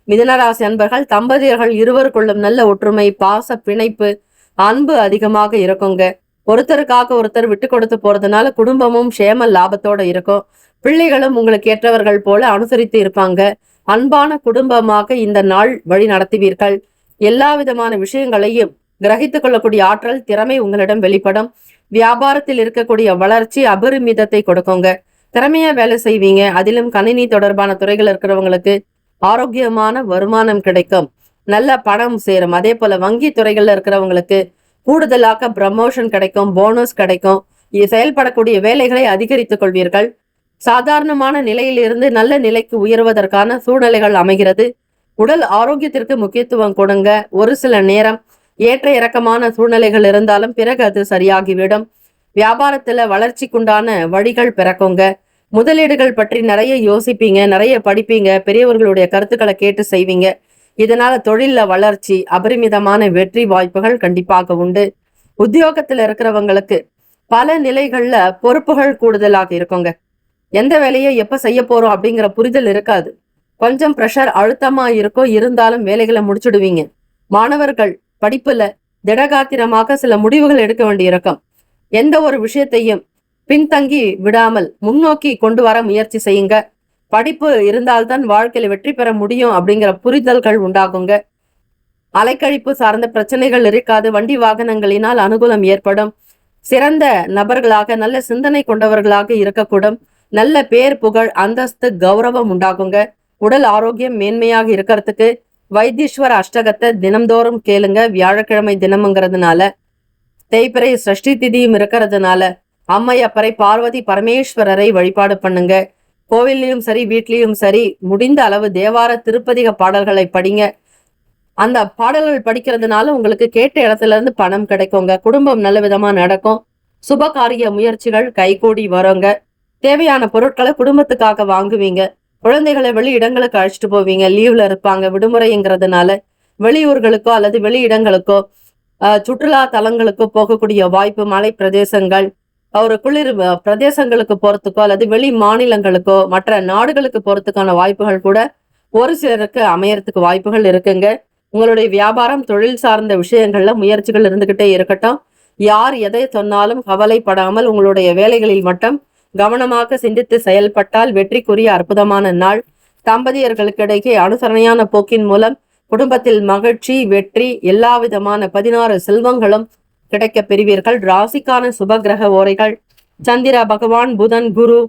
மிதுனராசி அன்பர்கள், தம்பதியர்கள் இருவருக்குள்ளும் நல்ல ஒற்றுமை, பாச பிணைப்பு, அன்பு அதிகமாக இருக்குங்க. ஒருத்தருக்காக ஒருத்தர் விட்டு கொடுத்து போறதுனால குடும்பமும் சேம லாபத்தோட இருக்கும். பிள்ளைகளும் உங்களுக்கு ஏற்றவர்கள் போல அனுசரித்து இருப்பாங்க. அன்பான குடும்பமாக இந்த நாள் வழி நடத்துவீர்கள். எல்லா விதமான விஷயங்களையும் கிரகித்துக் கொள்ளக்கூடிய ஆற்றல், திறமை உங்களிடம் வெளிப்படும். வியாபாரத்தில் இருக்கக்கூடிய வளர்ச்சி அபரிமிதத்தை கொடுக்குங்க. திறமையா வேலை செய்வீங்க. அதிலும் கணினி தொடர்பான துறைகள் இருக்கிறவங்களுக்கு ஆரோக்கியமான வருமானம் கிடைக்கும். நல்ல பணம் சேரும். அதே போல வங்கி துறைகள்ல இருக்கிறவங்களுக்கு கூடுதலாக ப்ரமோஷன் கிடைக்கும், போனஸ் கிடைக்கும். செயல்படக்கூடிய வேலைகளை அதிகரித்துக் கொள்வீர்கள். சாதாரணமான நிலையிலிருந்து நல்ல நிலைக்கு உயர்வதற்கான சூழ்நிலைகள் அமைகிறது. உடல் ஆரோக்கியத்திற்கு முக்கியத்துவம் கொடுங்க. ஒரு சில நேரம் ஏற்ற இறக்கமான சூழ்நிலைகள் இருந்தாலும் பிறகு அது சரியாகிவிடும். வியாபாரத்துல வளர்ச்சிக்குண்டான வழிகள் பிறக்குங்க. முதலீடுகள் பற்றி நிறைய யோசிப்பீங்க, நிறைய படிப்பீங்க, பெரியவர்களுடைய கருத்துக்களை கேட்டு செய்வீங்க. இதனால தொழில வளர்ச்சி, அபரிமிதமான வெற்றி வாய்ப்புகள் கண்டிப்பாக உண்டு. உத்தியோகத்துல இருக்கிறவங்களுக்கு பல நிலைகள்ல பொறுப்புகள் கூடுதலாக இருக்குங்க. எந்த வேலையை எப்ப செய்ய போறோம் அப்படிங்கிற புரிதல் இருக்காது. கொஞ்சம் ப்ரெஷர் அழுத்தமா இருக்கும். இருந்தாலும் வேலைகளை முடிச்சுடுவீங்க. மாணவர்கள் படிப்புல திடகாத்திரமாக சில முடிவுகள் எடுக்க வேண்டியிருக்கும். எந்த ஒரு விஷயத்தையும் பின்தங்கி விடாமல் முன்னோக்கி கொண்டு வர முயற்சி செய்யுங்க. படிப்பு இருந்தால்தான் வாழ்க்கையில வெற்றி பெற முடியும் அப்படிங்கிற புரிதல்கள் உண்டாகுங்க. அலைக்கழிப்பு சார்ந்த பிரச்சனைகள் இருக்காது. வண்டி வாகனங்களினால் அனுகூலம் ஏற்படும். சிறந்த நபர்களாக, நல்ல சிந்தனை கொண்டவர்களாக இருக்கக்கூடும். நல்ல பேர், புகழ், அந்தஸ்து, கௌரவம் உண்டாகுங்க. உடல் ஆரோக்கியம் மேன்மையாக இருக்கிறதுக்கு வைத்தீஸ்வர அஷ்டகத்தை தினம்தோறும் கேளுங்க. வியாழக்கிழமை தினம்ங்கிறதுனால, தேய்பிறை சஷ்டி திதியும் இருக்கிறதுனால அம்மையப்பரை, பார்வதி பரமேஸ்வரரை வழிபாடு பண்ணுங்க. கோவில்லையும் சரி, வீட்லயும் சரி, முடிந்த அளவு தேவார திருப்பதிக பாடல்களை படிங்க. அந்த பாடல்கள் படிக்கிறதுனால உங்களுக்கு கேட்ட இடத்துல இருந்து பணம் கிடைக்குங்க. குடும்பம் நல்ல விதமா நடக்கும். சுப காரிய முயற்சிகள் கைகூடி வருங்க. தேவையான பொருட்களை குடும்பத்துக்காக வாங்குவீங்க. குழந்தைகளை வெளி இடங்களுக்கு அழைச்சிட்டு போவீங்க. லீவ்ல இருப்பாங்க, விடுமுறைங்கிறதுனால வெளியூர்களுக்கோ அல்லது வெளி இடங்களுக்கோ சுற்றுலா தலங்களுக்கோ போகக்கூடிய வாய்ப்பு. மலை பிரதேசங்கள், ஒரு குளிர் பிரதேசங்களுக்கு போறதுக்கோ அல்லது வெளி மாநிலங்களுக்கோ மற்ற நாடுகளுக்கு போறதுக்கான வாய்ப்புகள் கூட ஒரு சிலருக்கு அமையறதுக்கு வாய்ப்புகள் இருக்குங்க. உங்களுடைய வியாபாரம், தொழில் சார்ந்த விஷயங்கள்ல முயற்சிகள் இருந்துகிட்டே இருக்கட்டும். யார் எதை சொன்னாலும் கவலைப்படாமல் உங்களுடைய வேலைகளில் மட்டும் கவனமாக சிந்தித்து செயல்பட்டால் வெற்றிக்குரிய அற்புதமான நாள். தம்பதியர்களுக்கு இடையே அனுசரணையான போக்கின் மூலம் குடும்பத்தில் மகிழ்ச்சி, வெற்றி, எல்லா விதமான 16 செல்வங்களும் கிடைக்க பெறுவீர்கள். ராசிக்கான சுபகிரக ஓரைகள்: சந்திர பகவான், புதன், குரு,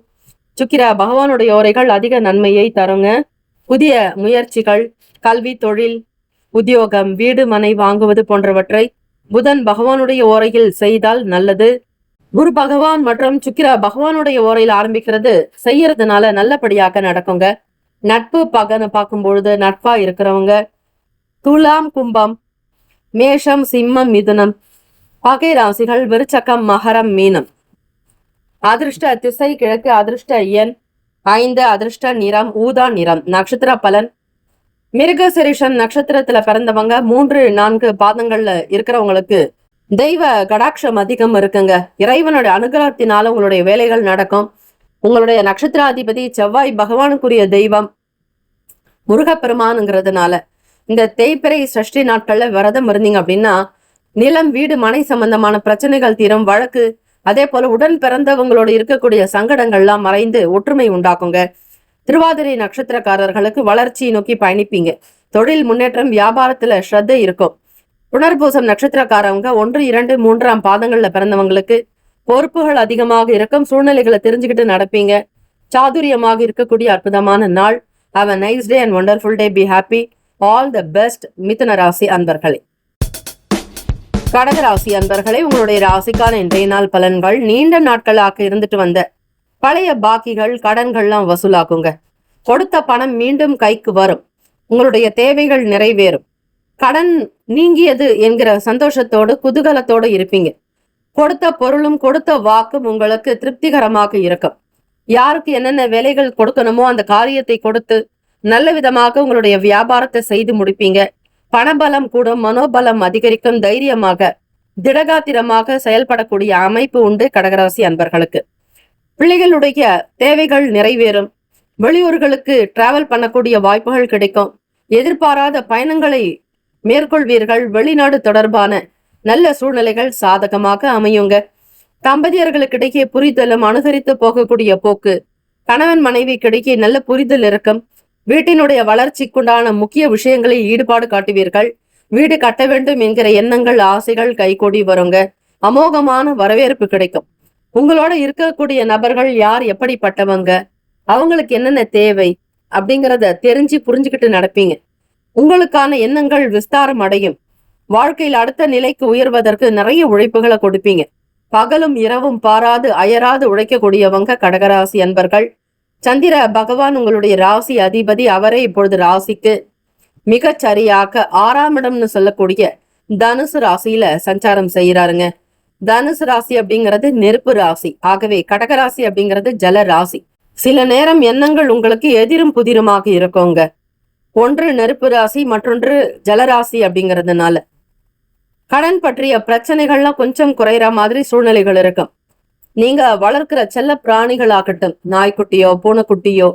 சுக்கிர பகவானுடைய ஓரைகள் அதிக நன்மையை தருங்க. புதிய முயற்சிகள், கல்வி, தொழில், உத்தியோகம், வீடு, மனை வாங்குவது போன்றவற்றை புதன் பகவானுடைய ஓரையில் செய்தால் நல்லது. குரு பகவான் மற்றும் சுக்கிர பகவானுடைய ஓரையில் ஆரம்பிக்கிறது செய்யறதுனால நல்லபடியாக நடக்குங்க. நட்பு பகன்னு பார்க்கும் பொழுது நட்பா இருக்கிறவங்க துலாம், கும்பம், மேஷம், சிம்மம், மிதுனம் பகை ராசிகள் விருச்சகம், மகரம், மீனம். அதிர்ஷ்ட திசை கிழக்கு. அதிர்ஷ்ட எண் 5. அதிர்ஷ்ட நிறம் ஊதா நிறம். நட்சத்திர பலன்: மிருகசிரிஷம் நட்சத்திரத்துல பிறந்தவங்க 3, 4 பாதங்கள்ல இருக்கிறவங்களுக்கு தெய்வ கடாட்சம் அதிகம் இருக்குங்க. இறைவனுடைய அனுகிரகத்தினால உங்களுடைய வேலைகள் நடக்கும். உங்களுடைய நட்சத்திராதிபதி செவ்வாய் பகவானுக்குரிய தெய்வம் முருகப்பெருமானுங்கிறதுனால இந்த தேய்பிறை சஷ்டி நாட்கள்ல விரதம் இருந்தீங்க அப்படின்னா நிலம், வீடு, மனை சம்பந்தமான பிரச்சனைகள் தீரும். வழக்கு, அதே போல உடன் பிறந்தவங்களோட இருக்கக்கூடிய சங்கடங்கள்லாம் மறைந்து ஒற்றுமை உண்டாக்குங்க. திருவாதிரை நட்சத்திரக்காரர்களுக்கு வளர்ச்சியை நோக்கி பயணிப்பீங்க. தொழில் முன்னேற்றம், வியாபாரத்துல ஸ்ரத்தை இருக்கும். புனர்பூசம் நட்சத்திரக்காரவங்க 1, 2, 3ஆம் பாதங்கள்ல பிறந்தவங்களுக்கு பொறுப்புகள் அதிகமாக இருக்கும். சூழ்நிலைகளை தெரிஞ்சுக்கிட்டு நடப்பீங்க. சாதுரியமாக இருக்கக்கூடிய அற்புதமான நாள். Have a nice day and wonderful day. Be happy. All the best. மிதுன ராசி அன்பர்களே. கடகராசி அன்பர்களே, உங்களுடைய ராசிக்கான இன்றைய நாள் பலன்கள்: நீண்ட நாட்களாக இருந்துட்டு வந்த பழைய பாக்கிகள், கடன்கள்லாம் வசூலாக்குங்க. கொடுத்த பணம் மீண்டும் கைக்கு வரும். உங்களுடைய தேவைகள் நிறைவேறும். கடன் நீங்கியது என்கிற சந்தோஷத்தோடு குதூகலத்தோடு இருப்பீங்க. கொடுத்த பொருளும் கொடுத்த வாக்கும் உங்களுக்கு திருப்திகரமாக இருக்கும். யாருக்கு என்னென்ன வேலைகள் கொடுக்கணுமோ அந்த காரியத்தை கொடுத்து நல்ல விதமாக உங்களுடைய வியாபாரத்தை செய்து முடிப்பீங்க. பணபலம் கூடும், மனோபலம் அதிகரிக்கும், தைரியமாக திடகாத்திரமாக செயல்படக்கூடிய அமைப்பு உண்டு கடகராசி அன்பர்களுக்கு. பிள்ளைகளுடைய தேவைகள் நிறைவேறும். வெளியூர்களுக்கு டிராவல் பண்ணக்கூடிய வாய்ப்புகள் கிடைக்கும். எதிர்பாராத பயணங்களை மேற்கொள்வீர்கள். வெளிநாடு தொடர்பான நல்ல சூழ்நிலைகள் சாதகமாக அமையுங்க. தம்பதியர்களுக்கிடையே புரிதலும் அனுசரித்து போகக்கூடிய போக்கு, கணவன் மனைவிக்கிடையே நல்ல புரிதல் இருக்கும். வீட்டினுடைய வளர்ச்சிக்குண்டான முக்கிய விஷயங்களில் ஈடுபாடு காட்டுவீர்கள். வீடு கட்ட வேண்டும் என்கிற எண்ணங்கள், ஆசைகள் கைகூடி வருங்க. அமோகமான வரவேற்பு கிடைக்கும். உங்களோட இருக்கக்கூடிய நபர்கள் யார், எப்படிப்பட்டவங்க, அவங்களுக்கு என்னென்ன தேவை அப்படிங்கிறத தெரிஞ்சு புரிஞ்சுக்கிட்டு நடப்பீங்க. உங்களுக்கான எண்ணங்கள் விஸ்தாரம் அடையும். வாழ்க்கையில் அடுத்த நிலைக்கு உயர்வதற்கு நிறைய உழைப்புகளை கொடுப்பீங்க. பகலும் இரவும் பாராது அயராது உழைக்கக்கூடியவங்க கடகராசி அன்பர்கள். சந்திர பகவான் உங்களுடைய ராசி அதிபதி. அவரே இப்பொழுது ராசிக்கு மிகச் சரியாக 6ஆம் இடம்னு சொல்லக்கூடிய தனுசு ராசியில சஞ்சாரம் செய்யறாருங்க. தனுசு ராசி அப்படிங்கிறது நெருப்பு ராசி. ஆகவே கடகராசி அப்படிங்கிறது ஜல ராசி. சில நேரம் எண்ணங்கள் உங்களுக்கு எதிரும் புதிருமாக இருக்குங்க. ஒன்று நெருப்பு ராசி, மற்றொன்று ஜலராசி அப்படிங்கிறதுனால கடன் பற்றிய பிரச்சனைகள்லாம் கொஞ்சம் குறையிற மாதிரி சூழ்நிலைகள் இருக்கும். நீங்க வளர்க்கிற செல்ல பிராணிகளாகட்டும், நாய்க்குட்டியோ பூனைக்குட்டியோ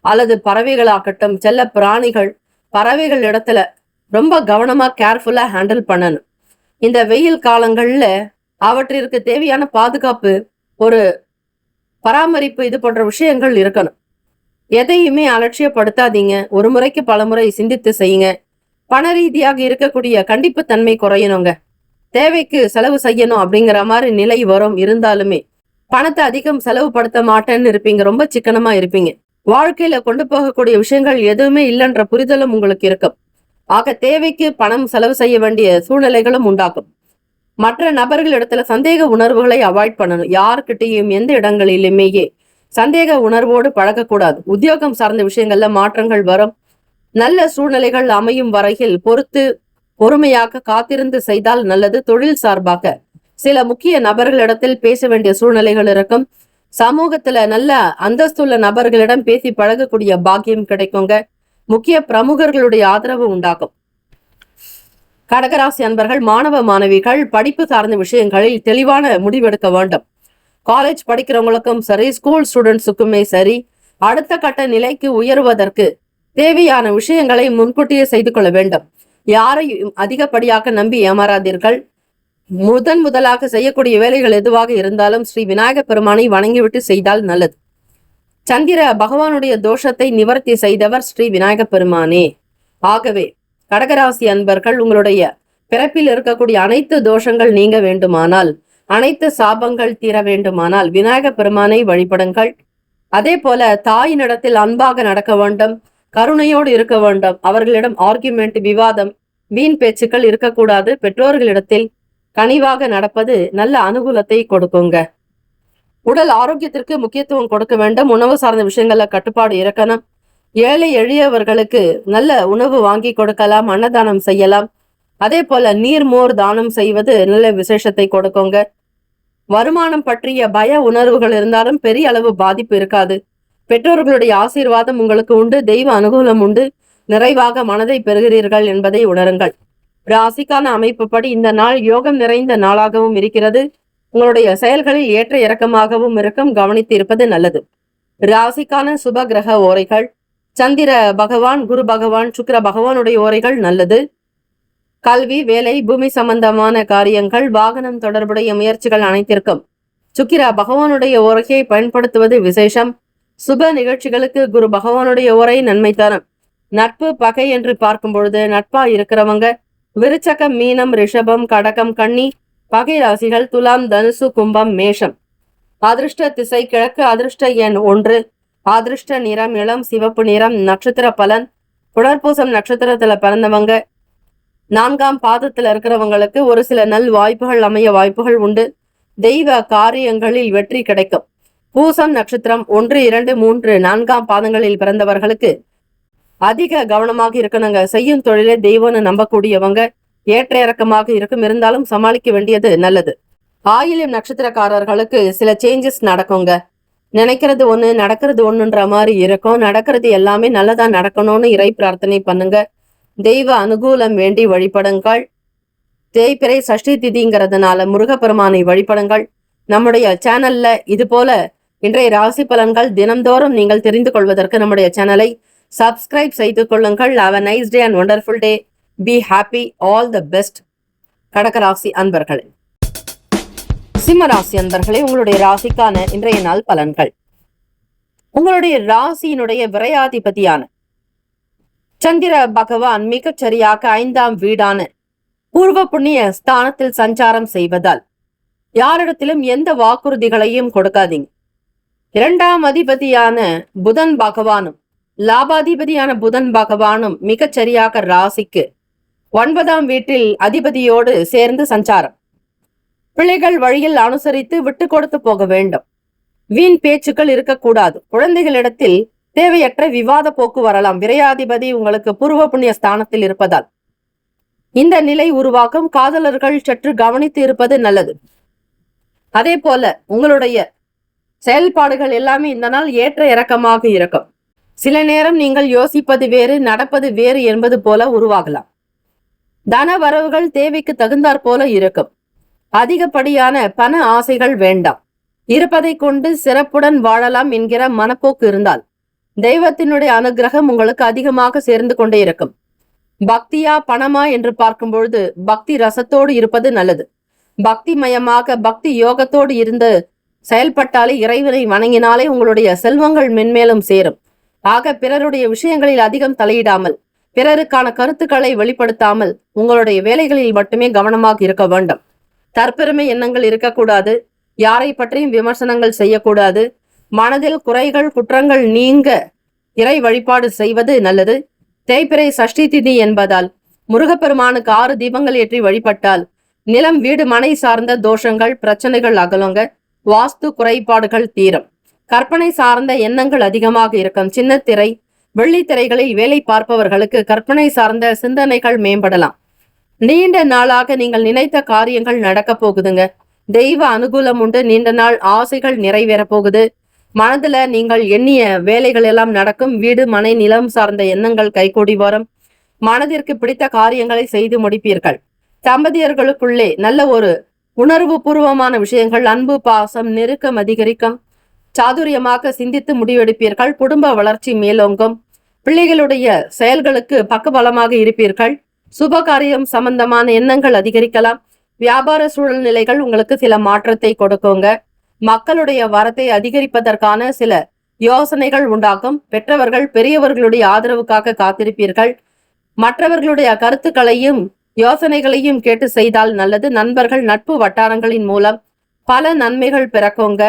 அல்லது பறவைகளாகட்டும், செல்ல பிராணிகள் பறவைகள் இடத்துல ரொம்ப கவனமா கேர்ஃபுல்லா ஹேண்டில் பண்ணணும். இந்த வெயில் காலங்கள்ல அவற்றிற்கு தேவையான பாதுகாப்பு, ஒரு பராமரிப்பு, இது போன்ற விஷயங்கள் இருக்கணும். எதையுமே அலட்சியப்படுத்தாதீங்க. ஒரு முறைக்கு பல முறை சிந்தித்து செய்யுங்க. பண ரீதியாக இருக்கக்கூடிய கண்டிப்பு தன்மை குறையணுங்க. தேவைக்கு செலவு செய்யணும் அப்படிங்கிற மாதிரி நிலை வரும். இருந்தாலுமே பணத்தை அதிகம் செலவு படுத்த மாட்டேன்னு இருப்பீங்க. ரொம்ப சிக்கனமா இருப்பீங்க. வாழ்க்கையில கொண்டு போகக்கூடிய விஷயங்கள் எதுவுமே இல்லைன்ற புரிதலும் உங்களுக்கு இருக்கும். ஆக தேவைக்கு பணம் செலவு செய்ய வேண்டிய சூழ்நிலைகளும் உண்டாகும். மற்ற நபர்களிடத்துல சந்தேக உணர்வுகளை அவாய்ட் பண்ணணும். யாருக்கிட்டையும் எந்த இடங்களிலுமேயே சந்தேக உணர்வோடு பழகக்கூடாது. உத்தியோகம் சார்ந்த விஷயங்கள்ல மாற்றங்கள் வரும். நல்ல சூழ்நிலைகள் அமையும் வரையில் பொறுத்து பொறுமையாக காத்திருந்து செய்தால் நல்லது. தொழில் சார்பாக சில முக்கிய நபர்களிடத்தில் பேச வேண்டிய சூழ்நிலைகள் இருக்கும். சமூகத்துல நல்ல அந்தஸ்துள்ள நபர்களிடம் பேசி பழகக்கூடிய பாக்கியம் கிடைக்குங்க. முக்கிய பிரமுகர்களுடைய ஆதரவு உண்டாகும். கடகராசி அன்பர்கள், மாணவ மாணவிகள் படிப்பு சார்ந்த விஷயங்களில் தெளிவான முடிவெடுக்க வேண்டும். காலேஜ் படிக்கிறவங்களுக்கும் சரி, ஸ்கூல் ஸ்டூடெண்ட்ஸுக்குமே சரி, அடுத்த கட்ட நிலைக்கு உயர்வதற்கு தேவையான விஷயங்களை முன்கூட்டியே செய்து கொள்ள வேண்டும். யாரையும் அதிகப்படியாக நம்பி ஏமாறாதீர்கள். முதலாக செய்யக்கூடிய வேலைகள் எதுவாக இருந்தாலும் ஸ்ரீ விநாயக பெருமானை வணங்கிவிட்டு செய்தால் நல்லது. சந்திர பகவானுடைய தோஷத்தை நிவர்த்தி செய்தவர் ஸ்ரீ விநாயக பெருமானே. ஆகவே கடகராசி அன்பர்கள், உங்களுடைய பிறப்பில் இருக்கக்கூடிய அனைத்து தோஷங்கள் நீங்க வேண்டுமானால், அனைத்து சாபங்கள் தீர வேண்டுமானால் விநாயக பெருமானை வழிபடுங்கள். அதே போல தாயினிடத்தில் அன்பாக நடக்க வேண்டும், கருணையோடு இருக்க வேண்டும். அவர்களிடம் ஆர்கியூமெண்ட், விவாதம், வீண் பேச்சுக்கள் இருக்கக்கூடாது. பெற்றோர்களிடத்தில் கனிவாக நடப்பது நல்ல அனுகூலத்தை கொடுக்குங்க. உடல் ஆரோக்கியத்திற்கு முக்கியத்துவம் கொடுக்க வேண்டும். உணவு சார்ந்த விஷயங்கள்ல கட்டுப்பாடு இருக்கணும். ஏழை எளியவர்களுக்கு நல்ல உணவு வாங்கி கொடுக்கலாம், அன்னதானம் செய்யலாம். அதே போல நீர்மோர் தானம் செய்வது நல்ல விசேஷத்தை கொடுக்குங்க. வருமானம் பற்றிய பய உணர்வுகள் இருந்தாலும் பெரிய அளவு பாதிப்பு இருக்காது. பெற்றோர்களுடைய ஆசீர்வாதம் உங்களுக்கு உண்டு. தெய்வ அனுகூலம் உண்டு. நிறைவாக மனதை பெறுகிறீர்கள் என்பதை உணருங்கள். ராசிக்கான அமைப்புப்படி இந்த நாள் யோகம் நிறைந்த நாளாகவும் இருக்கிறது. உங்களுடைய செயல்களில் ஏற்ற இறக்கமாகவும் இருக்கும். கவனித்து இருப்பது நல்லது. ராசிக்கான சுப கிரக ஓரைகள்: சந்திர பகவான், குரு பகவான், சுக்கிர பகவானுடைய ஓரைகள் நல்லது. கல்வி, வேலை, பூமி சம்பந்தமான காரியங்கள், வாகனம் தொடர்புடைய முயற்சிகள் அனைத்திற்கும் சுக்கிர பகவானுடைய ஓரையை பயன்படுத்துவது விசேஷம். சுப நிகழ்ச்சிகளுக்கு குரு பகவானுடைய ஓரை நன்மை தரும். நட்பு பகை என்று பார்க்கும் பொழுது நட்பா இருக்கிறவங்க விருச்சகம், மீனம், ரிஷபம், கடகம், கன்னி பகை ராசிகள். துலாம், தனுசு, கும்பம், மேஷம். அதிர்ஷ்ட திசை கிழக்கு. அதிர்ஷ்ட எண் 1. அதிர்ஷ்ட நிறம் இளம் சிவப்பு நிறம். நட்சத்திர பலன்: புனர்பூசம் நட்சத்திரத்துல பிறந்தவங்க 4ஆம் பாதத்துல இருக்கிறவங்களுக்கு ஒரு சில நல் வாய்ப்புகள் அமைய வாய்ப்புகள் உண்டு. தெய்வ காரியங்களில் வெற்றி கிடைக்கும். பூசம் நட்சத்திரம் 1, 2, 3, 4ஆம் பாதங்களில் பிறந்தவர்களுக்கு அதிக கவனமாக இருக்கணுங்க. செய்யும் தொழிலே தெய்வம்னு நம்பக்கூடியவங்க. ஏற்ற இறக்கமாக இருக்கும், இருந்தாலும் சமாளிக்க வேண்டியது நல்லது. ஆயில்யம் நட்சத்திரக்காரர்களுக்கு சில சேஞ்சஸ் நடக்குங்க. நினைக்கிறது ஒண்ணு, நடக்கிறது ஒண்ணுன்ற மாதிரி இருக்கும். நடக்கிறது எல்லாமே நல்லதா நடக்கணும்னு இறை பிரார்த்தனை பண்ணுங்க. தெய்வ அனுகூலம் வேண்டி வழிபடுங்கள். தேய்பிறை சஷ்டி திதிங்கிறதுனால முருகப்பெருமானை வழிபடுங்கள். நம்முடைய சேனல்ல இது போல இன்றைய ராசி பலன்கள் தினம்தோறும் நீங்கள் தெரிந்து கொள்வதற்கு நம்முடைய சேனலை சப்ஸ்கிரைப் செய்து கொள்ளுங்கள். Have a nice day and wonderful day. Be happy. All the best. கடகராசி அன்பர்களே, சிம்ம ராசி அன்பர்களே, உங்களுடைய ராசிக்கான இன்றைய நாள் பலன்கள். உங்களுடைய ராசியினுடைய விரையாதிபதியான சந்திர பகவான் மிகச் சரியாக 5ஆம் வீடான பூர்வ புண்ணிய ஸ்தானத்தில் சஞ்சாரம் செய்வதால் யாரிடத்திலும் எந்த வாக்குறுதிகளையும் கொடுக்காதீங்க. 2ஆம் அதிபதியான புதன் பகவானும் லாபாதிபதியான புதன் பகவானும் மிகச் சரியாக ராசிக்கு 9ஆம் வீட்டில் அதிபதியோடு சேர்ந்து சஞ்சாரம். பிள்ளைகள் வழியில் அனுசரித்து விட்டு கொடுத்து போக வேண்டும். வீண் பேச்சுக்கள் இருக்கக்கூடாது. குழந்தைகளிடத்தில் தேவையற்ற விவாத போக்கு வரலாம். விரையாதிபதி உங்களுக்கு பூர்வ புண்ணிய ஸ்தானத்தில் இருப்பதால் இந்த நிலை உருவாக்கும். காதலர்கள் சற்று கவனித்து இருப்பது நல்லது. அதே போல உங்களுடைய செயல்பாடுகள் எல்லாமே இந்த நாள் ஏற்ற இறக்கமாக இருக்கும். சில நேரம் நீங்கள் யோசிப்பது வேறு, நடப்பது வேறு என்பது போல உருவாகலாம். தன வரவுகள் தேவைக்கு தகுந்தாற் போல இருக்கும். அதிகப்படியான பண ஆசைகள் வேண்டாம். இருப்பதை கொண்டு சிறப்புடன் வாழலாம் என்கிற மனப்போக்கு இருந்தால் தெய்வத்தினுடைய அனுகிரகம் உங்களுக்கு அதிகமாக சேர்ந்து கொண்டே இருக்கும். பக்தியா பணமா என்று பார்க்கும் பொழுது பக்தி ரசத்தோடு இருப்பது நல்லது. பக்தி மயமாக பக்தி யோகத்தோடு இருந்து செயல்பட்டாலே, இறைவனை வணங்கினாலே உங்களுடைய செல்வங்கள் மென்மேலும் சேரும். ஆக பிறருடைய விஷயங்களில் அதிகம் தலையிடாமல், பிறருக்கான கருத்துக்களை வெளிப்படுத்தாமல் உங்களுடைய வேலைகளில் மட்டுமே கவனமாக இருக்க வேண்டும். தற்பெருமை எண்ணங்கள் இருக்கக்கூடாது. யாரை பற்றியும் விமர்சனங்கள் செய்யக்கூடாது. மனதில் குறைகள் குற்றங்கள் நீங்க இறை வழிபாடு செய்வது நல்லது. தேய்பிறை சஷ்டி திதி என்பதால் முருகப்பெருமானுக்கு 6 தீபங்கள் ஏற்றி வழிபட்டால் நிலம் வீடு மனை சார்ந்த தோஷங்கள் பிரச்சனைகள் அகலுங்க. வாஸ்து குறைபாடுகள் தீரும். கற்பனை சார்ந்த எண்ணங்கள் அதிகமாக இருக்கும். சின்ன திரை வெள்ளித்திரைகளில் வேலை பார்ப்பவர்களுக்கு கற்பனை சார்ந்த சிந்தனைகள் மேம்படலாம். நீண்ட நாளாக நீங்கள் நினைத்த காரியங்கள் நடக்க போகுதுங்க. தெய்வ அனுகூலம் உண்டு. நீண்ட நாள் ஆசைகள் நிறைவேற போகுது. மனதுல நீங்கள் எண்ணிய வேலைகள் எல்லாம் நடக்கும். வீடு மனை நிலம் சார்ந்த எண்ணங்கள் கைகூடி வரும். மனதிற்கு பிடித்த காரியங்களை செய்து முடிப்பீர்கள். தம்பதியர்களுக்குள்ளே நல்ல ஒரு உணர்வு பூர்வமான விஷயங்கள், அன்பு பாசம் நெருக்கம் அதிகரிக்கும். சாதுரியமாக சிந்தித்து முடிவெடுப்பீர்கள். குடும்ப வளர்ச்சி மேலோங்கும். பிள்ளைகளுடைய செயல்களுக்கு பக்கபலமாக இருப்பீர்கள். சுபகாரியம் சம்பந்தமான எண்ணங்கள் அதிகரிக்கலாம். வியாபார சூழ்நிலைகள் உங்களுக்கு சில மாற்றத்தை கொடுக்குங்க. மக்களுடைய வரத்தை அதிகரிப்பதற்கான சில யோசனைகள் உண்டாகும். பெற்றவர்கள் பெரியவர்களுடைய ஆதரவுக்காக காத்திருப்பீர்கள். மற்றவர்களுடைய கருத்துக்களையும் யோசனைகளையும் கேட்டு செய்தால் நல்லது. நண்பர்கள் நட்பு வட்டாரங்களின் மூலம் பல நன்மைகள் பிறக்குங்க.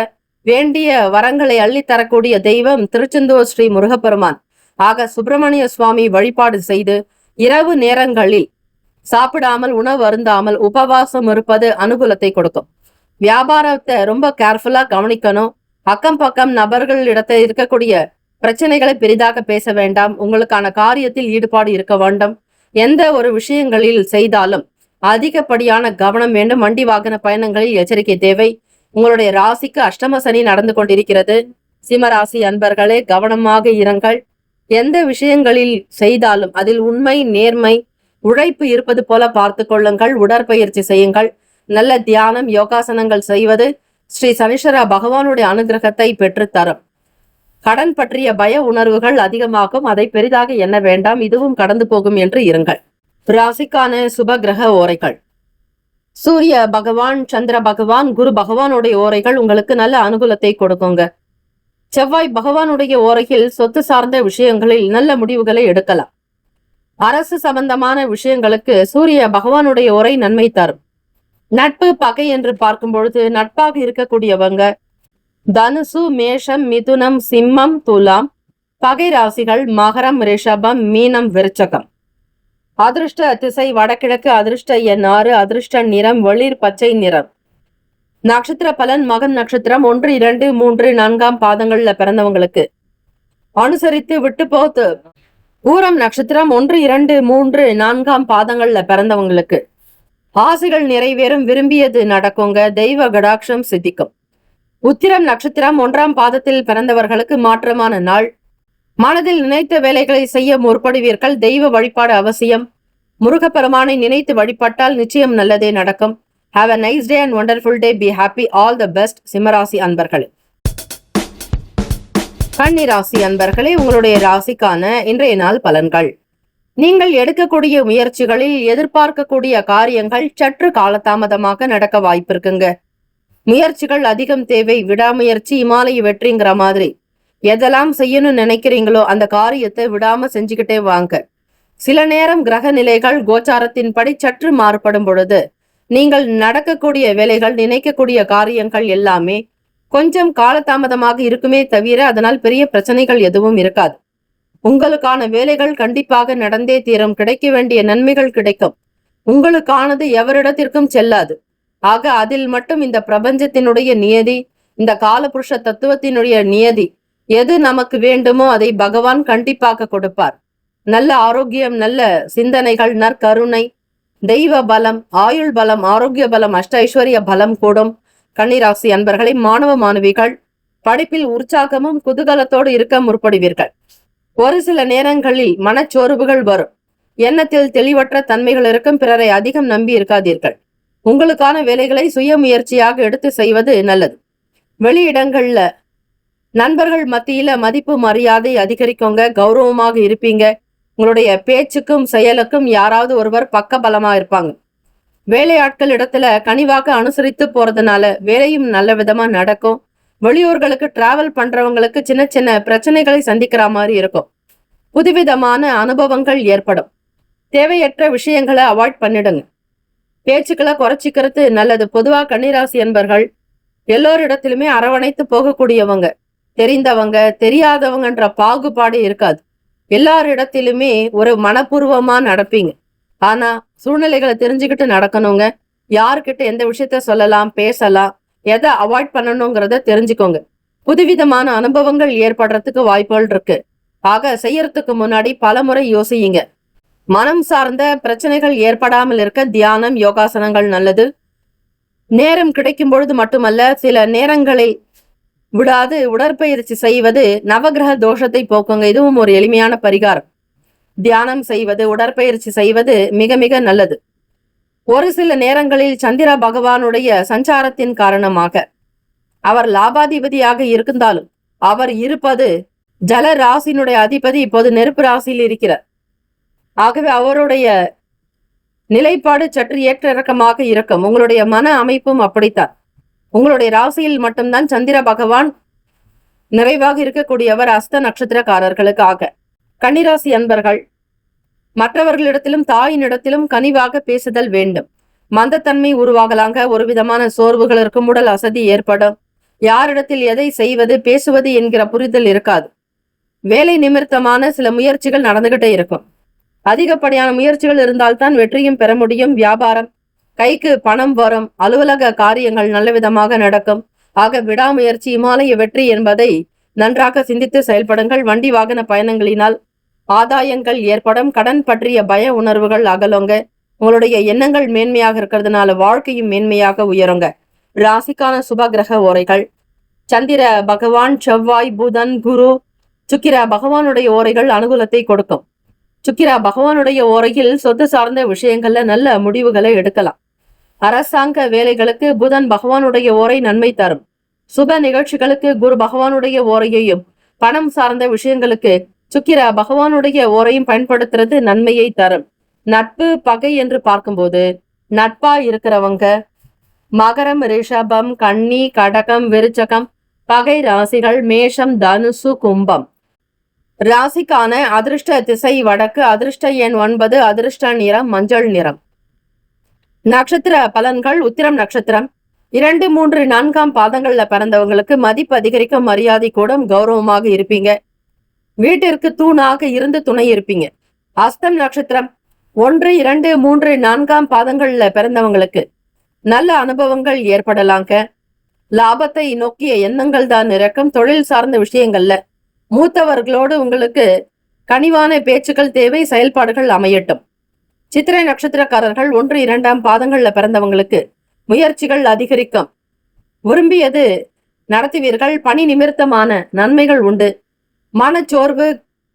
வேண்டிய வரங்களை அள்ளித்தரக்கூடிய தெய்வம் திருச்செந்தூர் ஸ்ரீ முருகப்பெருமான். ஆக சுப்பிரமணிய சுவாமி வழிபாடு செய்து இரவு நேரங்களில் சாப்பிடாமல் உணவு அருந்தாமல் உபவாசம் இருப்பது அனுகூலத்தை கொடுக்கும். வியாபாரத்தை ரொம்ப கேர்ஃபுல்லா கவனிக்கணும். அக்கம் பக்கம் நபர்களிடத்தில் இருக்கக்கூடிய பிரச்சனைகளை பெரிதாக பேச வேண்டாம். உங்களுக்கான காரியத்தில் ஈடுபாடு இருக்க வேண்டும். எந்த ஒரு விஷயங்களில் செய்தாலும் அதிகப்படியான கவனம் வேண்டும். வண்டி வாகன பயணங்களில் எச்சரிக்கை தேவை. உங்களுடைய ராசிக்கு அஷ்டம சனி நடந்து கொண்டிருக்கிறது. சிம்மராசி அன்பர்களே, கவனமாக இருங்கள். எந்த விஷயங்களில் செய்தாலும் அதில் உண்மை நேர்மை உழைப்பு இருப்பது போல பார்த்து கொள்ளுங்கள். உடற்பயிற்சி செய்யுங்கள். நல்ல தியானம் யோகாசனங்கள் செய்வது ஸ்ரீ சனீஸ்வர பகவானுடைய அனுகிரகத்தை பெற்றுத்தரும். கடன் பற்றிய பய உணர்வுகள் அதிகமாகும். அதை பெரிதாக எண்ண வேண்டாம். இதுவும் கடந்து போகும் என்று இருங்கள். ராசிக்கான சுப கிரக ஓரைகள். சூரிய பகவான், சந்திர பகவான், குரு பகவானுடைய ஓரைகள் உங்களுக்கு நல்ல அனுகூலத்தை கொடுக்குங்க. செவ்வாய் பகவானுடைய ஓரையில் சொத்து சார்ந்த விஷயங்களில் நல்ல முடிவுகளை எடுக்கலாம். அரசு சம்பந்தமான விஷயங்களுக்கு சூரிய பகவானுடைய ஓரை நன்மை தரும். நட்பு பகை என்று பார்க்கும் பொழுது நட்பாக இருக்கக்கூடியவங்க தனுசு, மேஷம், மிதுனம், சிம்மம், துலாம். பகை ராசிகள் மகரம், ரிஷபம், மீனம், விருச்சகம். அதிர்ஷ்ட திசை வடகிழக்கு. அதிர்ஷ்ட எண் 6. அதிர்ஷ்ட நிறம் வெளிர் பச்சை நிறம். நட்சத்திர பலன் மகம் நட்சத்திரம் 1, 2, 3, 4 பாதங்கள்ல பிறந்தவங்களுக்கு அனுசரித்து விட்டு போத்து பூரம் நட்சத்திரம் 1, 2, 3, 4ஆம் பாதங்கள்ல பிறந்தவங்களுக்கு ஆசைகள் நிறைவேறும், விரும்பியது நடக்குங்க, தெய்வ கடாட்சம் சித்திக்கும். உத்திரம் நட்சத்திரம் 1ஆம் பாதத்தில் பிறந்தவர்களுக்கு மாற்றமான நாள். மனதில் நினைத்த வேலைகளை செய்ய முற்படுவீர்கள். தெய்வ வழிபாடு அவசியம். முருகப்பெருமானை நினைத்து வழிபட்டால் நிச்சயம் நல்லதே நடக்கும். Have a nice day and wonderful day. Be happy. All the best. சிம்மராசி அன்பர்களே. கன்னிராசி அன்பர்களே, உங்களுடைய ராசிக்கான இன்றைய நாள் பலன்கள். நீங்கள் எடுக்கக்கூடிய முயற்சிகளில் எதிர்பார்க்கக்கூடிய காரியங்கள் சற்று காலதாமதமாக நடக்க வாய்ப்பிருக்குங்க. முயற்சிகள் அதிகம் தேவை. விடாமுயற்சி இமாலய வெற்றிங்கிற மாதிரி எதெல்லாம் செய்யணும்னு நினைக்கிறீங்களோ அந்த காரியத்தை விடாம செஞ்சுக்கிட்டே வாங்க. சில நேரம் கிரக நிலைகள் கோச்சாரத்தின்படி சற்று மாறுபடும் பொழுது நீங்கள் நடக்கக்கூடிய வேலைகள், நினைக்கக்கூடிய காரியங்கள் எல்லாமே கொஞ்சம் காலதாமதமாக இருக்குமே தவிர அதனால் பெரிய பிரச்சனைகள் எதுவும் இருக்காது. உங்களுக்கான வேலைகள் கண்டிப்பாக நடந்தே தீரும். கிடைக்க வேண்டிய நன்மைகள் கிடைக்கும். உங்களுக்கானது எவரிடத்திற்கும் செல்லாது. ஆக அதில் மட்டும் இந்த பிரபஞ்சத்தினுடைய நியதி, இந்த காலபுருஷ தத்துவத்தினுடைய நியதி, எது நமக்கு வேண்டுமோ அதை பகவான் கண்டிப்பாக கொடுப்பார். நல்ல ஆரோக்கியம், நல்ல சிந்தனைகள், நற்கருணை, தெய்வ பலம், ஆயுள் பலம், ஆரோக்கிய பலம், அஷ்ட ஐஸ்வர்ய பலம் கூடும். கன்னிராசி அன்பர்களை, மாணவ மாணவிகள் படிப்பில் உற்சாகமும் குதூகலத்தோடு இருக்க முற்படுவீர்கள். ஒரு சில நேரங்களில் மனச்சோர்வுகள் வரும். எண்ணத்தில் தெளிவற்ற தன்மைகள் இருக்கும். பிறரை அதிகம் நம்பி இருக்காதீர்கள். உங்களுக்கான வேலைகளை சுய முயற்சியாக எடுத்து செய்வது நல்லது. வெளியிடங்கள்ல நண்பர்கள் மத்தியில மதிப்பு மரியாதை அதிகரிக்குங்க. கௌரவமாக இருப்பீங்க. உங்களுடைய பேச்சுக்கும் செயலுக்கும் யாராவது ஒருவர் பக்க பலமா இருப்பாங்க. வேலையாட்கள் இடத்துல கனிவாக அனுசரித்து போறதுனால வேலையும் நல்ல விதமா நடக்கும். வெளியூர்களுக்கு டிராவல் பண்றவங்களுக்கு சின்ன சின்ன பிரச்சனைகளை சந்திக்கிற மாதிரி இருக்கும். புதுவிதமான அனுபவங்கள் ஏற்படும். தேவையற்ற விஷயங்களை அவாய்ட் பண்ணிடுங்க. பேச்சுக்களை குறைச்சிக்கிறது நல்லது. பொதுவா கன்னிராசி என்பர்கள் எல்லோரிடத்திலுமே அரவணைத்து போகக்கூடியவங்க. தெரிந்தவங்க தெரியாதவங்கன்ற பாகுபாடு இருக்காது. எல்லாரிடத்திலுமே ஒரு மனப்பூர்வமா நடப்பீங்க. ஆனா சூழ்நிலைகளை தெரிஞ்சுக்கிட்டு நடக்கணுங்க. யாருக்கிட்ட எந்த விஷயத்த சொல்லலாம், பேசலாம், எதை அவாய்ட் பண்ணணுங்கிறத தெரிஞ்சுக்கோங்க. புதுவிதமான அனுபவங்கள் ஏற்படுறதுக்கு வாய்ப்புகள் இருக்கு. ஆக செய்யறதுக்கு முன்னாடி பலமுறை யோசியுங்க. மனம் சார்ந்த பிரச்சனைகள் ஏற்படாமல் இருக்க தியானம், யோகாசனங்கள் நல்லது. நேரம் கிடைக்கும் பொழுது மட்டுமல்ல, சில நேரங்களை விடாது உடற்பயிற்சி செய்வது நவகிரக தோஷத்தை போக்குங்க. இதுவும் ஒரு எளிமையான பரிகாரம். தியானம் செய்வது, உடற்பயிற்சி செய்வது மிக மிக நல்லது. ஒரு சில நேரங்களில் சந்திர பகவானுடைய சஞ்சாரத்தின் காரணமாக அவர் லாபாதிபதியாக இருந்தாலும் அவர் இருப்பது ஜல ராசியினுடைய அதிபதி இப்போது நெருப்பு ராசியில் இருக்கிறார். ஆகவே அவருடைய நிலைப்பாடு சற்று ஏற்ற இறக்கமாக இருக்கும். உங்களுடைய மன அமைப்பும் அப்படித்தான். உங்களுடைய ராசியில் மட்டும்தான் சந்திர பகவான் நிறைவாக இருக்கக்கூடியவர் அஸ்த நட்சத்திரக்காரர்களுக்காக. கன்னிராசி அன்பர்கள் மற்றவர்களிடத்திலும் தாயினிடத்திலும் கனிவாக பேசுதல் வேண்டும். மந்தத்தன்மை உருவாகலாங்க. ஒரு விதமான சோர்வுகள் இருக்கும். உடல் அசதி ஏற்படும். யாரிடத்தில் எதை செய்வது, பேசுவது என்கிற புரிதல் இருக்காது. வேலை நிமித்தமான சில முயற்சிகள் நடந்துகிட்டே இருக்கும். அதிகப்படியான முயற்சிகள் இருந்தால்தான் வெற்றியும் பெற முடியும். வியாபாரம், கைக்கு பணம் வரும். அலுவலக காரியங்கள் நல்ல விதமாக நடக்கும். ஆக விடாமுயற்சி இமாலய வெற்றி என்பதை நன்றாக சிந்தித்து செயல்படுங்கள். வண்டி வாகன பயணங்களினால் ஆதாயங்கள் ஏற்படும். கடன் பற்றிய பய உணர்வுகள் அகலுங்க. உங்களுடைய எண்ணங்கள் மேன்மையாக இருக்கிறதுனால வாழ்க்கையும் மேன்மையாக உயருங்க. ராசிக்கான சுப கிரக ஓரைகள். சந்திர பகவான், செவ்வாய், புதன், குரு, சுக்கிர பகவானுடைய ஓரைகள் அனுகூலத்தை கொடுக்கும். சுக்கிர பகவானுடைய ஓரையில் சொத்து சார்ந்த விஷயங்கள்ல நல்ல முடிவுகளை எடுக்கலாம். அரசாங்க வேலைகளுக்கு புதன் பகவானுடைய ஓரை நன்மை தரும். சுப நிகழ்ச்சிகளுக்கு குரு பகவானுடைய ஓரையையும், பணம் சார்ந்த விஷயங்களுக்கு சுக்கிர பகவானுடைய ஓரையும் பயன்படுத்துறது நன்மையை தரும். நட்பு பகை என்று பார்க்கும்போது நட்பா இருக்கிறவங்க மகரம், ரிஷபம், கன்னி, கடகம், விருச்சகம் பகை ராசிகள் மேஷம், தனுசு, கும்பம். ராசிக்கான அதிர்ஷ்ட திசை வடக்கு. அதிர்ஷ்ட எண் 9. அதிர்ஷ்ட நிறம் மஞ்சள் நிறம். நட்சத்திர பலன்கள். உத்திரம் நட்சத்திரம் 2, 3, 4ஆம் பாதங்கள்ல பிறந்தவங்களுக்கு மதிப்பு அதிகரிக்கும். மரியாதை கூடும். கௌரவமாக இருப்பீங்க. வீட்டிற்கு தூணாக இருந்து துணை இருப்பீங்க. அஸ்தம் நட்சத்திரம் 1, 2, 3, 4ஆம் பாதங்கள்ல பிறந்தவங்களுக்கு நல்ல அனுபவங்கள் ஏற்படலாங்க. லாபத்தை நோக்கிய எண்ணங்கள் தான் இருக்கும். தொழில் சார்ந்த விஷயங்கள்ல மூத்தவர்களோடு உங்களுக்கு கனிவான பேச்சுக்கள் தேவை, செயல்பாடுகள் அமையட்டும். சித்திரை நட்சத்திரக்காரர்கள் 1, 2ஆம் பாதங்கள்ல பிறந்தவங்களுக்கு முயற்சிகள் அதிகரிக்கும். விரும்பியது நடத்துவீர்கள். பணி நிமித்தமான நன்மைகள் உண்டு. மனச்சோர்வு,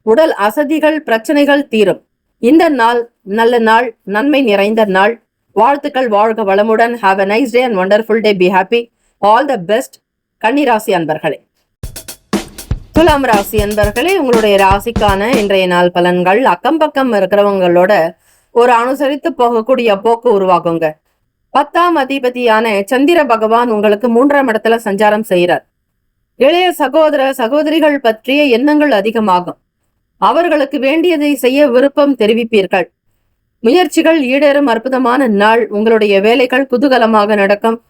உடல் அசதிகள், பிரச்சனைகள் தீரும். இந்த நாள் நல்ல நாள், நன்மை நிறைந்த நாள். வாழ்த்துக்கள். வாழ்க வளமுடன். Have a nice day and wonderful day. Be happy. All the best. கன்னி ராசி அன்பர்களே. துலாம் ராசி அன்பர்களே, உங்களுடைய ராசிக்கான இன்றைய நாள் பலன்கள். அக்கம் பக்கம் இருக்கிறவங்களோட ஒரு அனுசரித்து போகக்கூடிய போக்கு உருவாகுங்க. 10ஆம் அதிபதியான சந்திர பகவான் உங்களுக்கு 3ஆம் இடத்துல சஞ்சாரம் செய்கிறார். இளைய சகோதர சகோதரிகள் பற்றிய எண்ணங்கள் அதிகமாகும். அவர்களுக்கு வேண்டியதை செய்ய விருப்பம் தெரிவிப்பீர்கள். முயற்சிகள் ஈடேறும் அற்புதமான நாள். உங்களுடைய வேலைகள் குதூகலமாக நடக்கும்.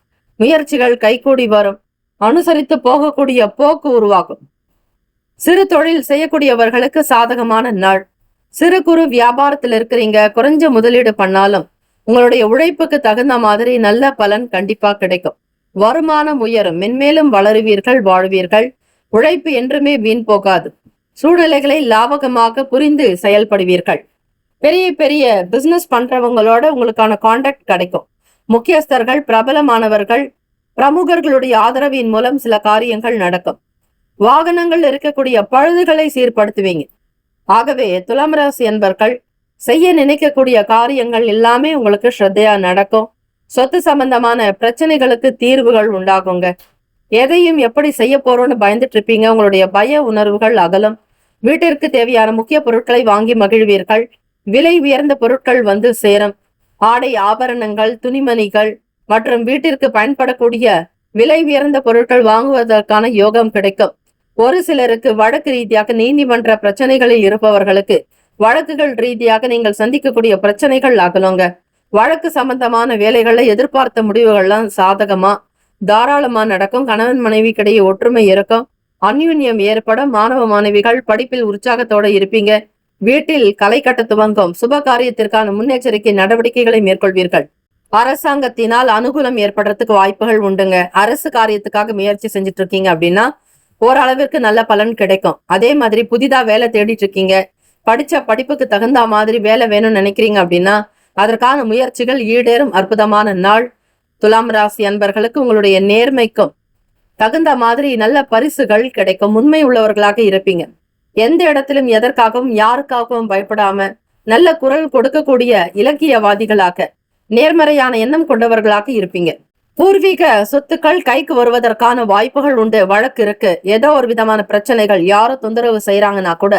முயற்சிகள் கைகூடி வரும். அனுசரித்து போகக்கூடிய போக்கு உருவாகும். சிறு தொழில் செய்யக்கூடியவர்களுக்கு சாதகமான நாள். சிறு குறு வியாபாரத்தில் இருக்கிறீங்க, குறைஞ்ச முதலீடு பண்ணாலும் உங்களுடைய உழைப்புக்கு தகுந்த மாதிரி நல்ல பலன் கண்டிப்பா கிடைக்கும். வருமானம் உயரும். மென்மேலும் வளருவீர்கள், வாழ்வீர்கள். உழைப்பு என்றுமே வீண் போகாது. சூழ்நிலைகளை லாபகமாக புரிந்து செயல்படுவீர்கள். பெரிய பெரிய பிசினஸ் பண்றவங்களோட உங்களுக்கான கான்டாக்ட் கிடைக்கும். முக்கியஸ்தர்கள், பிரபலமானவர்கள், பிரமுகர்களுடைய ஆதரவின் மூலம் சில காரியங்கள் நடக்கும். வாகனங்கள் இருக்கக்கூடிய பழுதுகளை சீர்படுத்துவீங்க. ஆகவே துலாம் ராசி அன்பர்கள் செய்ய நினைக்கக்கூடிய காரியங்கள் எல்லாமே உங்களுக்கு ஸ்ரத்தையா நடக்கும். சொத்து சம்பந்தமான பிரச்சனைகளுக்கு தீர்வுகள் உண்டாகுங்க. எதையும் எப்படி செய்ய போறோம்னு பயந்துட்டு இருப்பீங்க. உங்களுடைய பய உணர்வுகள் அகலும். வீட்டிற்கு தேவையான முக்கிய பொருட்களை வாங்கி மகிழ்வீர்கள். விலை உயர்ந்த பொருட்கள் வந்து சேரும். ஆடை ஆபரணங்கள், துணிமணிகள் மற்றும் வீட்டிற்கு பயன்படக்கூடிய விலை உயர்ந்த பொருட்கள் வாங்குவதற்கான யோகம் கிடைக்கும். ஒரு சிலருக்கு வழக்கு ரீதியாக நீதிமன்ற பிரச்சனைகளில் இருப்பவர்களுக்கு வழக்குகள் ரீதியாக நீங்கள் சந்திக்கக்கூடிய பிரச்சனைகள் அகலுங்க. வழக்கு சம்பந்தமான வேலைகளை எதிர்பார்த்த முடிவுகள்லாம் சாதகமா தாராளமா நடக்கும். கணவன் மனைவிக்கிடையே ஒற்றுமை இருக்கும். அந்யுன்யம் ஏற்படும். மாணவ மாணவிகள் படிப்பில் உற்சாகத்தோட இருப்பீங்க. வீட்டில் களை கட்ட துவங்கும். சுப காரியத்திற்கான முன்னெச்சரிக்கை நடவடிக்கைகளை மேற்கொள்வீர்கள். அரசாங்கத்தினால் அனுகூலம் ஏற்படுறதுக்கு வாய்ப்புகள் உண்டுங்க. அரசு காரியத்துக்காக முயற்சி செஞ்சுட்டு இருக்கீங்க அப்படின்னா ஓரளவிற்கு நல்ல பலன் கிடைக்கும். அதே மாதிரி புதிதா வேலை தேடிட்டு இருக்கீங்க, படிச்ச படிப்புக்கு தகுந்த மாதிரி வேலை வேணும்னு நினைக்கிறீங்க அப்படின்னா அதற்கான முயற்சிகள் ஈடேறும் அற்புதமான நாள். துலாம் ராசி அன்பர்களுக்கு உங்களுடைய நேர்மைக்கும் தகுந்த மாதிரி நல்ல பரிசுகள் கிடைக்கும். உண்மை உள்ளவர்களாக இருப்பீங்க. எந்த இடத்திலும் எதற்காகவும் யாருக்காகவும் பயப்படாம நல்ல குரல் கொடுக்கக்கூடிய இலக்கியவாதிகளாக, நேர்மறையான எண்ணம் கொண்டவர்களாக இருப்பீங்க. பூர்வீக சொத்துக்கள் கைக்கு வருவதற்கான வாய்ப்புகள் உண்டு. வழக்கு இருக்கு, ஏதோ ஒரு விதமான பிரச்சனைகள், யாரோ தொந்தரவு செய்யறாங்கன்னா கூட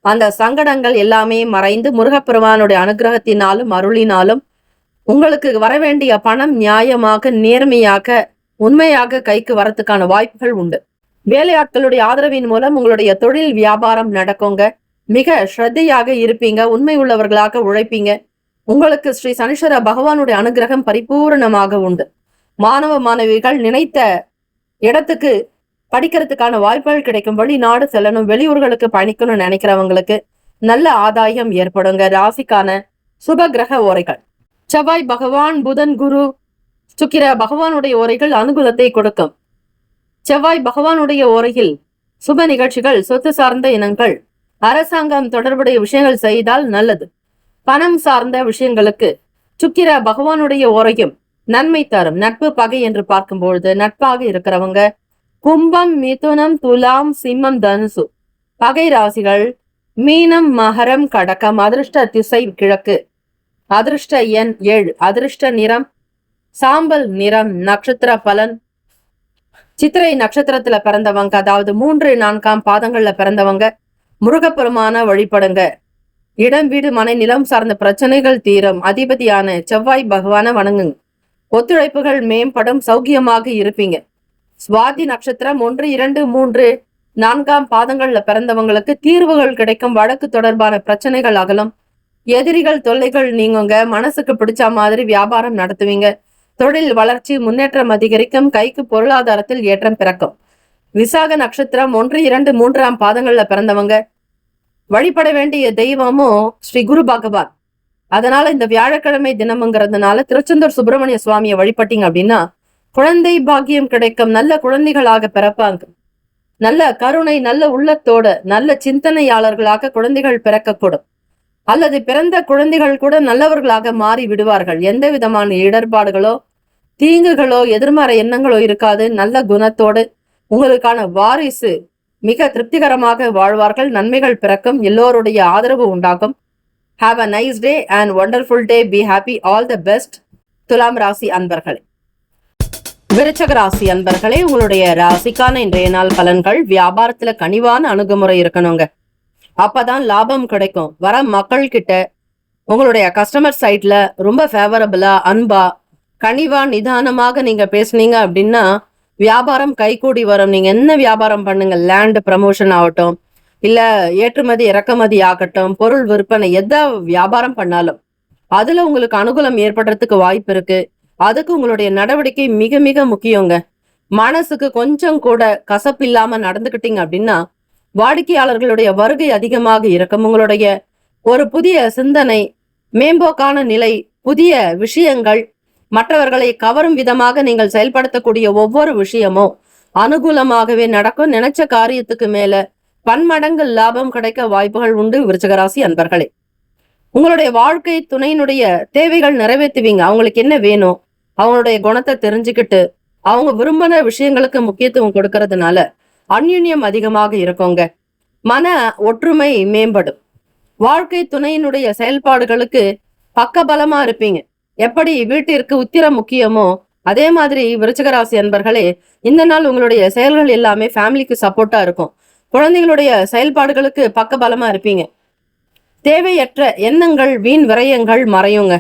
அந்த சங்கடங்கள் எல்லாமே மறைந்து முருகப்பெருமானுடைய அனுகிரகத்தினாலும் அருளினாலும் உங்களுக்கு வரவேண்டிய பணம் நியாயமாக, நேர்மையாக, உண்மையாக கைக்கு வரத்துக்கான வாய்ப்புகள் உண்டு. வேலையாட்களுடைய ஆதரவின் மூலம் உங்களுடைய தொழில் வியாபாரம் நடக்குங்க. மிக ஸ்ரத்தையாக இருப்பீங்க. உண்மை உள்ளவர்களாக உழைப்பீங்க. உங்களுக்கு ஸ்ரீ சனீஸ்வர பகவானுடைய அனுகிரகம் பரிபூர்ணமாக உண்டு. மாணவ மாணவிகள் நினைத்த இடத்துக்கு படிக்கிறதுக்கான வாய்ப்புகள் கிடைக்கும். வெளிநாடு செல்லணும், வெளியூர்களுக்கு பயணிக்கணும்னு நினைக்கிறவங்களுக்கு நல்ல ஆதாயம் ஏற்படுங்க. ராசிக்கான சுப கிரக ஓரைகள். செவ்வாய் பகவான், புதன், குரு, சுக்கிர பகவானுடைய ஓரைகள் அனுகூலத்தை கொடுக்கும். செவ்வாய் பகவானுடைய ஓரையில் சுப நிகழ்ச்சிகள், சொத்து சார்ந்த இனங்கள், அரசாங்கம் தொடர்புடைய விஷயங்கள் செய்தால் நல்லது. பணம் சார்ந்த விஷயங்களுக்கு சுக்கிர பகவானுடைய ஓரையும் நன்மை தரும். நட்பு பகை என்று பார்க்கும்பொழுது நட்பாக இருக்கிறவங்க கும்பம், மிதுனம், துலாம், சிம்மம், தனுசு பகை ராசிகள். மீனம், மகரம், கடகம். அதிர்ஷ்ட திசை கிழக்கு. அதிர்ஷ்ட எண் 7. அதிர்ஷ்ட நிறம் சாம்பல் நிறம். நட்சத்திர பலன். சித்திரை நட்சத்திரத்துல பிறந்தவங்க, அதாவது 3, 4ஆம் பாதங்கள்ல பிறந்தவங்க முருகப்பெருமான வழிபடுங்க. இடம், வீடு, மனை, நிலம் சார்ந்த பிரச்சனைகள் தீரும். அதிபதியான செவ்வாய் பகவான வணங்குங்க. ஒத்துழைப்புகள் மேம்படும். சௌக்கியமாக இருப்பீங்க. சுவாதி நட்சத்திரம் 1, 2, 3, 4ஆம் பாதங்கள்ல பிறந்தவங்களுக்கு தீர்வுகள் கிடைக்கும். வழக்கு தொடர்பான பிரச்சனைகள் அகலும். எதிரிகள் தொல்லைகள் நீங்குங்க. மனசுக்கு பிடிச்ச மாதிரி வியாபாரம் நடத்துவீங்க. தொழில் வளர்ச்சி, முன்னேற்றம் அதிகரிக்கும். கைக்கு பொருளாதாரத்தில் ஏற்றம் பிறக்கும். விசாக நட்சத்திரம் 1, 2, 3ஆம் பாதங்கள்ல பிறந்தவங்க வழிபட வேண்டிய தெய்வமும் ஸ்ரீ குரு பகவான். அதனால இந்த வியாழக்கிழமை தினம்ங்கிறதுனால திருச்செந்தூர் சுப்பிரமணிய சுவாமியை வழிபட்டீங்க அப்படின்னா குழந்தை பாக்கியம் கிடைக்கும். நல்ல குழந்தைகளாக பிறப்பாங்க. நல்ல கருணை, நல்ல உள்ளத்தோட நல்ல சிந்தனையாளர்களாக குழந்தைகள் பிறக்கக்கூடும். அல்லது பிறந்த குழந்தைகள் கூட நல்லவர்களாக மாறி விடுவார்கள். எந்த விதமான இடர்பாடுகளோ தீங்குகளோ எதிர்மறை எண்ணங்களோ இருக்காது. நல்ல குணத்தோடு உங்களுக்கான வாரிசு மிக திருப்திகரமாக வாழ்வார்கள். நன்மைகள் பிறக்கும். எல்லோருடைய ஆதரவு உண்டாகும். Have a nice day and wonderful day. Be happy. All the best. துலாம் ராசி அன்பர்களே. விருச்சக ராசி அன்பர்களே, உங்களுடைய ராசிக்கான இன்றைய நாள் பலன்கள். வியாபாரத்துல கனிவான அணுகுமுறை இருக்கணுங்க. அப்பதான் லாபம் கிடைக்கும். வர மக்கள் கிட்ட உங்களுடைய கஸ்டமர் சைட்ல ரொம்ப ஃபேவரபிளா, அன்பா, கனிவா, நிதானமாக நீங்க பேசுனீங்க அப்படின்னா வியாபாரம் கைகூடி வரும். நீங்க என்ன வியாபாரம் பண்ணுங்க, லேண்ட் ப்ரமோஷன் ஆகட்டும், இல்ல ஏற்றுமதி இறக்குமதி ஆகட்டும், பொருள் விற்பனை, எந்த வியாபாரம் பண்ணாலும் அதுல உங்களுக்கு அனுகூலம் ஏற்படுறதுக்கு வாய்ப்பு இருக்கு. அதுக்கு உங்களுடைய நடவடிக்கை மிக மிக முக்கியங்க. மனசுக்கு கொஞ்சம் கூட கசப்பு இல்லாம நடந்துக்கிட்டீங்க அப்படின்னா வாடிக்கையாளர்களுடைய வருகை அதிகமாக இருக்கும். உங்களுடைய ஒரு புதிய சிந்தனை, மேம்போக்கான நிலை, புதிய விஷயங்கள், மற்றவர்களை கவரும் விதமாக நீங்கள் செயல்படுத்தக்கூடிய ஒவ்வொரு விஷயமும் அனுகூலமாகவே நடக்கும். நினைச்ச காரியத்துக்கு மேல பன்மடங்கு லாபம் கிடைக்க வாய்ப்புகள் உண்டு. விருச்சிகராசி அன்பர்களே, உங்களுடைய வாழ்க்கை துணையினுடைய தேவைகள் நிறைவேற்றுவீங்க. அவங்களுக்கு என்ன வேணும், அவங்களுடைய குணத்தை தெரிஞ்சுக்கிட்டு அவங்க விரும்பின விஷயங்களுக்கு முக்கியத்துவம் கொடுக்கறதுனால அந்யுன்யம் அதிகமாக இருக்குங்க. மன ஒற்றுமை மேம்படும். வாழ்க்கை துணையினுடைய செயல்பாடுகளுக்கு பக்கபலமா இருப்பீங்க. எப்படி வீட்டிற்கு உத்திரம் முக்கியமோ அதே மாதிரி விருச்சிகராசி அன்பர்களே, இந்த நாள் உங்களுடைய செயல்கள் எல்லாமே ஃபேமிலிக்கு சப்போர்ட்டா இருக்கும். குழந்தைகளுடைய செயல்பாடுகளுக்கு பக்கபலமா இருப்பீங்க. தேவையற்ற எண்ணங்கள், வீண் விரயங்கள் மறையுங்க.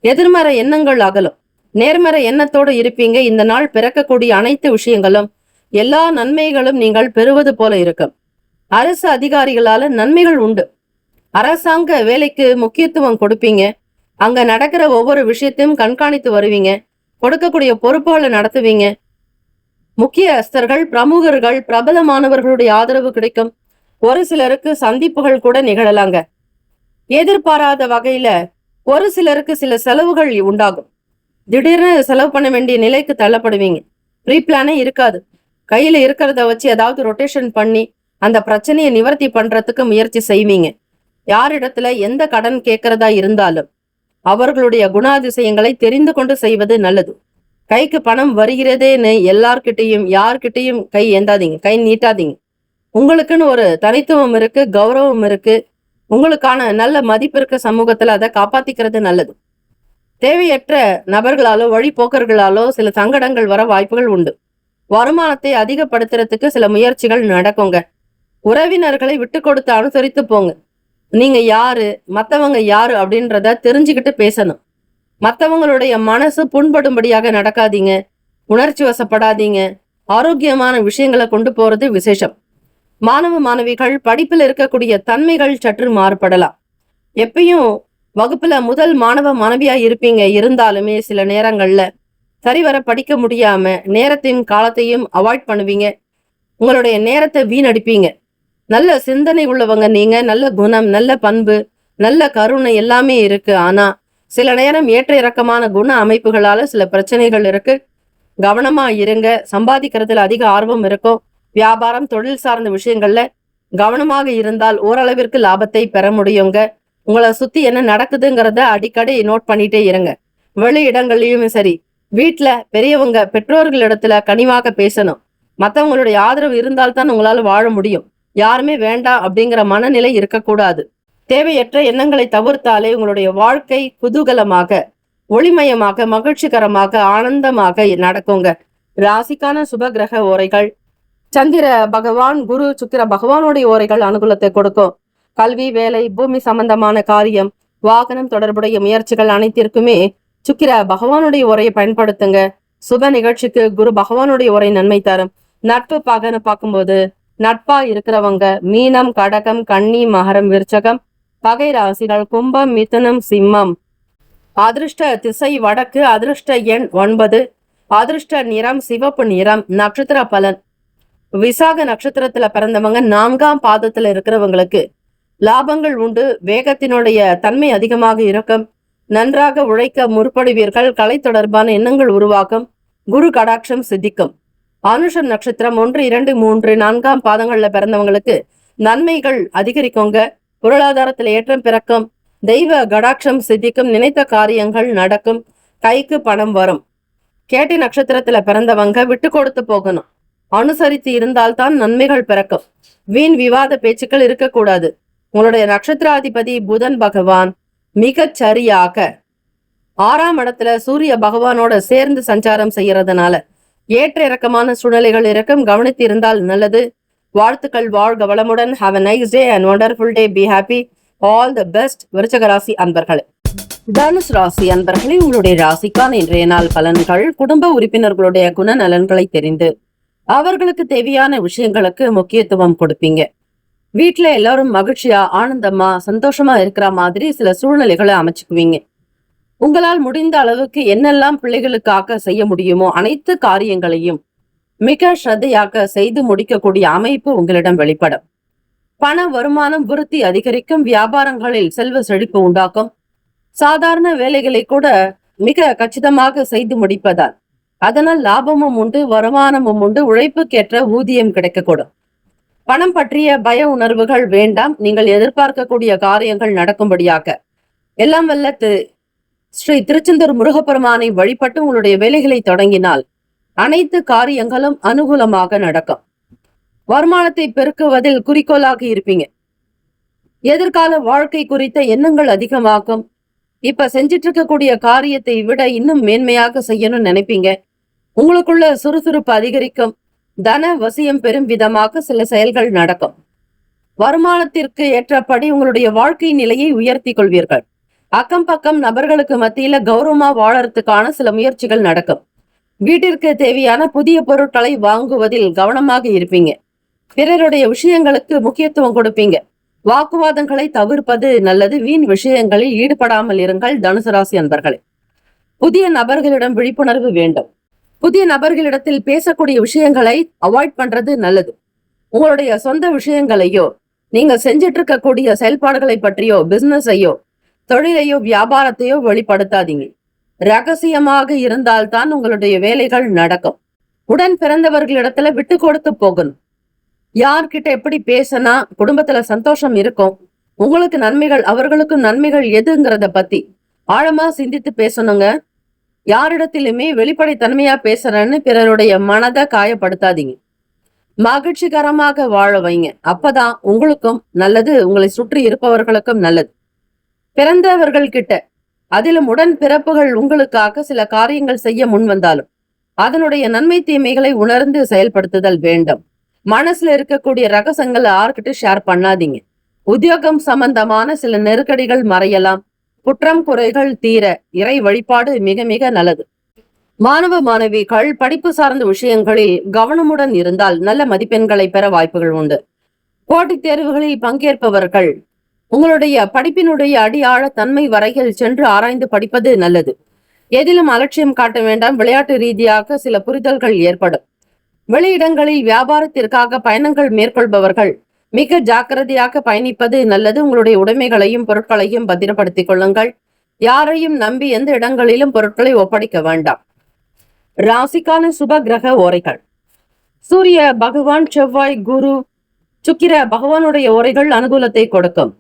எதிர்மறை எண்ணங்கள் அகலும். நேர்மறை எண்ணத்தோடு இருப்பீங்க. இந்த நாள் பிறக்கக்கூடிய அனைத்து விஷயங்களும், எல்லா நன்மைகளும் நீங்கள் பெறுவது போல இருக்கும். அரசு அதிகாரிகளால நன்மைகள் உண்டு. அரசாங்க வேலைக்கு முக்கியத்துவம் கொடுப்பீங்க. அங்க நடக்கிற ஒவ்வொரு விஷயத்தையும் கண்காணித்து வருவீங்க. கொடுக்கக்கூடிய பொறுப்புகளை நடத்துவீங்க. முக்கியஸ்தர்கள், பிரமுகர்கள், பிரபலமானவர்களுடைய ஆதரவு கிடைக்கும். ஒரு சிலருக்கு சந்திப்புகள் கூட நிகழலாங்க. எதிர்பாராத வகையில ஒரு சிலருக்கு சில செலவுகள் உண்டாகும். திடீர்னு செலவு பண்ண வேண்டிய நிலைக்கு தள்ளப்படுவீங்க. ப்ரீ பிளானே இருக்காது. கையில இருக்கிறத வச்சு ஏதாவது ரொட்டேஷன் பண்ணி அந்த பிரச்சனையை நிவர்த்தி பண்றதுக்கு முயற்சி செய்வீங்க. யாரிடத்துல எந்த கடன் கேட்கறதா இருந்தாலும் அவர்களுடைய குணாதிசயங்களை தெரிந்து கொண்டு செய்வது நல்லது. கைக்கு பணம் வருகிறதேன்னு எல்லார்கிட்டையும் யார்கிட்டையும் கை ஏந்தாதீங்க, கை நீட்டாதீங்க. உங்களுக்குன்னு ஒரு தனித்துவம் இருக்கு, கௌரவம் இருக்கு, உங்களுக்கான நல்ல மதிப்பு இருக்க சமூகத்துல அதை காப்பாத்திக்கிறது நல்லது. தேவையற்ற நபர்களாலோ வழிபோக்கர்களாலோ சில சங்கடங்கள் வர வாய்ப்புகள் உண்டு. வருமானத்தை அதிகப்படுத்துறதுக்கு சில முயற்சிகள் நடக்குங்க. உறவினர்களை விட்டு கொடுத்து அனுசரித்து போங்க. நீங்க யாரு, மத்தவங்க யாரு அப்படின்றத தெரிஞ்சுக்கிட்டு பேசணும். மத்தவங்களுடைய மனசு புண்படும்படியாக நடக்காதீங்க. உணர்ச்சி வசப்படாதீங்க. ஆரோக்கியமான விஷயங்களை கொண்டு போறது விசேஷம். மாணவ மாணவிகள் படிப்பில் இருக்கக்கூடிய தன்மைகள் சற்று மாறுபடலாம். எப்பயும் வகுப்புல முதல் மாணவ மாணவியா இருப்பீங்க. இருந்தாலுமே சில நேரங்கள்ல சரிவர படிக்க முடியாம நேரத்தையும் காலத்தையும் அவாய்ட் பண்ணுவீங்க. உங்களுடைய நேரத்தை வீணடிப்பீங்க. நல்ல சிந்தனை உள்ளவங்க நீங்க. நல்ல குணம், நல்ல பண்பு, நல்ல கருணை எல்லாமே இருக்கு. ஆனா சில நேரம் ஏற்ற இறக்கமான குண அமைப்புகளால சில பிரச்சனைகள் இருக்கு. கவனமா இருங்க. சம்பாதிக்கிறதுல அதிக ஆர்வம் இருக்கும். வியாபாரம், தொழில் சார்ந்த விஷயங்கள்ல கவனமாக இருந்தால் ஓரளவிற்கு லாபத்தை பெற முடியுங்க. உங்களை சுத்தி என்ன நடக்குதுங்கிறத அடிக்கடி நோட் பண்ணிட்டே இருங்க. வெளி இடங்கள்லயும் சரி, வீட்டுல பெரியவங்க, பெற்றோர்களிடத்துல கனிவாக பேசணும். மத்தவங்களுடைய ஆதரவு இருந்தால்தான் உங்களால வாழ முடியும். யாருமே வேண்டாம் அப்படிங்கிற மனநிலை இருக்கக்கூடாது. தேவையற்ற எண்ணங்களை தவிர்த்தாலே உங்களுடைய வாழ்க்கை குதூகலமாக, ஒளிமயமாக, மகிழ்ச்சிகரமாக, ஆனந்தமாக நடக்குங்க. ராசிக்கான சுப கிரக ஓரைகள். சந்திர பகவான், குரு, சுக்கிர பகவானுடைய ஓரைகள் அனுகூலத்தை கொடுக்கும். கல்வி, வேலை, பூமி சம்பந்தமான காரியம், வாகனம் தொடர்புடைய முயற்சிகள் அனைத்திற்குமே சுக்கிர பகவானுடைய உரையை பயன்படுத்துங்க. சுப நிகழ்ச்சிக்கு குரு பகவானுடைய உரை நன்மை தரும். நட்பு பகன்னு பார்க்கும்போது நட்பா இருக்கிறவங்க மீனம், கடகம், கன்னி, மகரம், விருச்சகம். பகை ராசிகள் கும்பம், மிதுனம், சிம்மம். அதிர்ஷ்ட திசை வடக்கு. அதிர்ஷ்ட எண் 9. அதிர்ஷ்ட நிறம் சிவப்பு நிறம். நட்சத்திர பலன். விசாக நட்சத்திரத்துல பிறந்தவங்க 4ஆம் பாதத்துல இருக்கிறவங்களுக்கு லாபங்கள் உண்டு. வேகத்தினுடைய தன்மை அதிகமாக இருக்கும். நன்றாக உழைக்க முற்படுவீர்கள். கலை தொடர்பான எண்ணங்கள் உருவாக்கும். குரு கடாட்சம் சித்திக்கும். அனுஷம் நட்சத்திரம் 1, 2, 3, 4ஆம் பாதங்கள்ல பிறந்தவங்களுக்கு நன்மைகள் அதிகரிக்குங்க. பொருளாதாரத்தில் ஏற்றம் பிறக்கும். தெய்வ கடாட்சம் சித்திக்கும். நினைத்த காரியங்கள் நடக்கும். கைக்கு பணம் வரும். கேட்டை நட்சத்திரத்துல பிறந்தவங்க விட்டு கொடுத்து போகணும். அனுசரித்து இருந்தால்தான் நன்மைகள் பிறக்கும். வீண் விவாத பேச்சுக்கள் இருக்கக்கூடாது. உங்களுடைய நட்சத்திராதிபதி புதன் பகவான் மிகச் சரியாக 6ஆம் இடத்துல சூரிய பகவானோட சேர்ந்து சஞ்சாரம் செய்யறதுனால ஏற்ற இறக்கமான சூழ்நிலைகள் இருக்கும். கவனித்து இருந்தால் நல்லது. வாழ்த்துக்கள். வாழ்க வளமுடன். Have a nice day and wonderful day. Be happy. All the best. விருச்சிக ராசி அன்பர்களே. தனுஷ் ராசி அன்பர்களே, உங்களுடைய ராசிக்கான இன்றைய நாள் பலன்கள். குடும்ப உறுப்பினர்களுடைய குணநலன்களை தெரிந்து அவர்களுக்கு தேவையான விஷயங்களுக்கு முக்கியத்துவம் கொடுப்பீங்க. வீட்டுல எல்லாரும் மகிழ்ச்சியா ஆனந்தமா சந்தோஷமா இருக்கிற மாதிரி சில சூழ்நிலைகளை அமைச்சுக்குவீங்க. உங்களால் முடிந்த அளவுக்கு என்னெல்லாம் பிள்ளைகளுக்காக செய்ய முடியுமோ அனைத்து காரியங்களையும் மிக ஸ்ரத்தையாக செய்து முடிக்கக்கூடிய அமைப்பு உங்களிடம் வெளிப்படும். பண வருமானம் விருத்தி அதிகரிக்கும். வியாபாரங்களில் செல்வ செழிப்பு உண்டாக்கும். சாதாரண வேலைகளை கூட மிக கச்சிதமாக செய்து முடிப்பதால் அதனால் லாபமும் உண்டு, வருமானமும் உண்டு. உழைப்புக்கேற்ற ஊதியம் கிடைக்கக்கூடும். பணம் பற்றிய பய உணர்வுகள் வேண்டாம். நீங்கள் எதிர்பார்க்கக்கூடிய காரியங்கள் நடக்கும்படியாக எல்லாம் வல்ல ஸ்ரீ திருச்செந்தூர் முருகப்பெருமானை வழிபட்டு உங்களுடைய வேலைகளை தொடங்கினால் அனைத்து காரியங்களும் அனுகூலமாக நடக்கும். வருமானத்தை பெருக்குவதில் குறிக்கோளாக இருப்பீங்க. எதிர்கால வாழ்க்கை குறித்த எண்ணங்கள் அதிகமாகும். இப்ப செஞ்சிட்டு இருக்கக்கூடிய காரியத்தை விட இன்னும் மேன்மையாக செய்யணும்னு நினைப்பீங்க. உங்களுக்குள்ள சுறுசுறுப்பு அதிகரிக்கும். தன வசியம் பெரும் விதமாக சில செயல்கள் நடக்கும். வருமானத்திற்கு ஏற்றபடி உங்களுடைய வாழ்க்கை நிலையை உயர்த்தி கொள்வீர்கள். அக்கம் பக்கம் நபர்களுக்கு மத்தியில கௌரவமா வாழறதுக்கான சில முயற்சிகள் நடக்கும். வீட்டிற்கு தேவையான புதிய பொருட்களை வாங்குவதில் கவனமாக இருப்பீங்க. பிறருடைய விஷயங்களுக்கு முக்கியத்துவம் கொடுப்பீங்க. வாக்குவாதங்களை தவிர்ப்பது நல்லது. வீண் விஷயங்களில் ஈடுபடாமல் இருங்கள். தனுசு ராசி அன்பர்களே, புதிய நபர்களிடம் விழிப்புணர்வு வேண்டும். புதிய நபர்களிடத்தில் பேசக்கூடிய விஷயங்களை அவாய்ட் பண்றது நல்லது. உங்களுடைய சொந்த விஷயங்களையோ நீங்க செஞ்சிட்டு இருக்கக்கூடிய செயல்பாடுகளை பற்றியோ பிசினஸையோ தொழிலையோ வியாபாரத்தையோ வெளிப்படுத்தாதீங்க. ரகசியமாக இருந்தால்தான் உங்களுடைய வேலைகள் நடக்கும். உடன் பிறந்தவர்களிடத்துல விட்டு கொடுத்து போகணும். யார்கிட்ட எப்படி பேசினா குடும்பத்துல சந்தோஷம் இருக்கும், உங்களுக்கு நன்மைகள் அவர்களுக்கும் நன்மைகள் எதுங்கிறத பத்தி ஆழமா சிந்தித்து பேசணுங்க. யாரிடத்திலுமே வெளிப்படைத்தன்மையா பேசுறேன்னு பிறருடைய மனதை காயப்படுத்தாதீங்க. மகிழ்ச்சிகரமாக வாழ வைங்க. அப்பதான் உங்களுக்கும் நல்லது, உங்களை சுற்றி இருப்பவர்களுக்கும் நல்லது. பிறந்தவர்கள் கிட்ட அதிலும் உடன் பிறப்புகள் உங்களுக்காக சில காரியங்கள் செய்ய முன் வந்தாலும் அதனுடைய நன்மை தீமைகளை உணர்ந்து செயல்படுத்துதல் வேண்டும். மனசுல இருக்கக்கூடிய ரகசியங்களை யார்கிட்ட ஷேர் பண்ணாதீங்க. உத்தியோகம் சம்பந்தமான சில நெருக்கடிகள் மறையலாம். குற்றம் குறைகள் தீர இறை வழிபாடு மிக மிக நல்லது. மாணவ மாணவிகள் படிப்பு சார்ந்த விஷயங்களில் கவனமுடன் இருந்தால் நல்ல மதிப்பெண்களை பெற வாய்ப்புகள் உண்டு. போட்டித் தேர்வுகளில் பங்கேற்பவர்கள் உங்களுடைய படிப்பினுடைய அடியாழ தன்மை வரையில் சென்று ஆராய்ந்து படிப்பது நல்லது. எதிலும் அலட்சியம் காட்ட வேண்டாம். விளையாட்டு ரீதியாக சில புரிதல்கள் ஏற்படும். வெளியிடங்களில் வியாபாரத்திற்காக பயணங்கள் மேற்கொள்பவர்கள் மிக ஜாக்கிரதையாக பயணிப்பது நல்லது. உங்களுடைய உடைமைகளையும் பொருட்களையும் பத்திரப்படுத்திக் கொள்ளுங்கள். யாரையும் நம்பி எந்த இடங்களிலும் பொருட்களை ஒப்படைக்க வேண்டாம். ராசிக்கான சுப கிரக ஓரைகள். சூரிய பகவான், செவ்வாய், குரு, சுக்கிர பகவானுடைய ஓரைகள் அனுகூலத்தை கொடுக்கும்.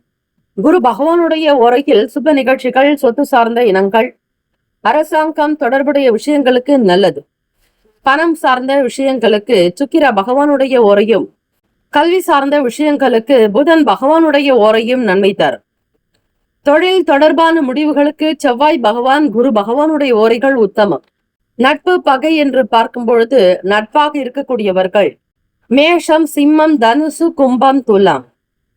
குரு பகவானுடைய ஓரையில் சுப நிகழ்ச்சிகள், சொத்து சார்ந்த இனங்கள், அரசாங்கம் தொடர்புடைய விஷயங்களுக்கு நல்லது. பணம் சார்ந்த விஷயங்களுக்கு சுக்கிர பகவானுடைய ஓரையும், கல்வி சார்ந்த விஷயங்களுக்கு புதன் பகவானுடைய ஓரையும் நன்மை தரும். தொழில் தொடர்பான முடிவுகளுக்கு செவ்வாய் பகவான், குரு பகவானுடைய ஓரைகள் உத்தமம். நட்பு பகை என்று பார்க்கும் பொழுது நட்பாக இருக்கக்கூடியவர்கள் மேஷம், சிம்மம், தனுசு, கும்பம், துலாம்.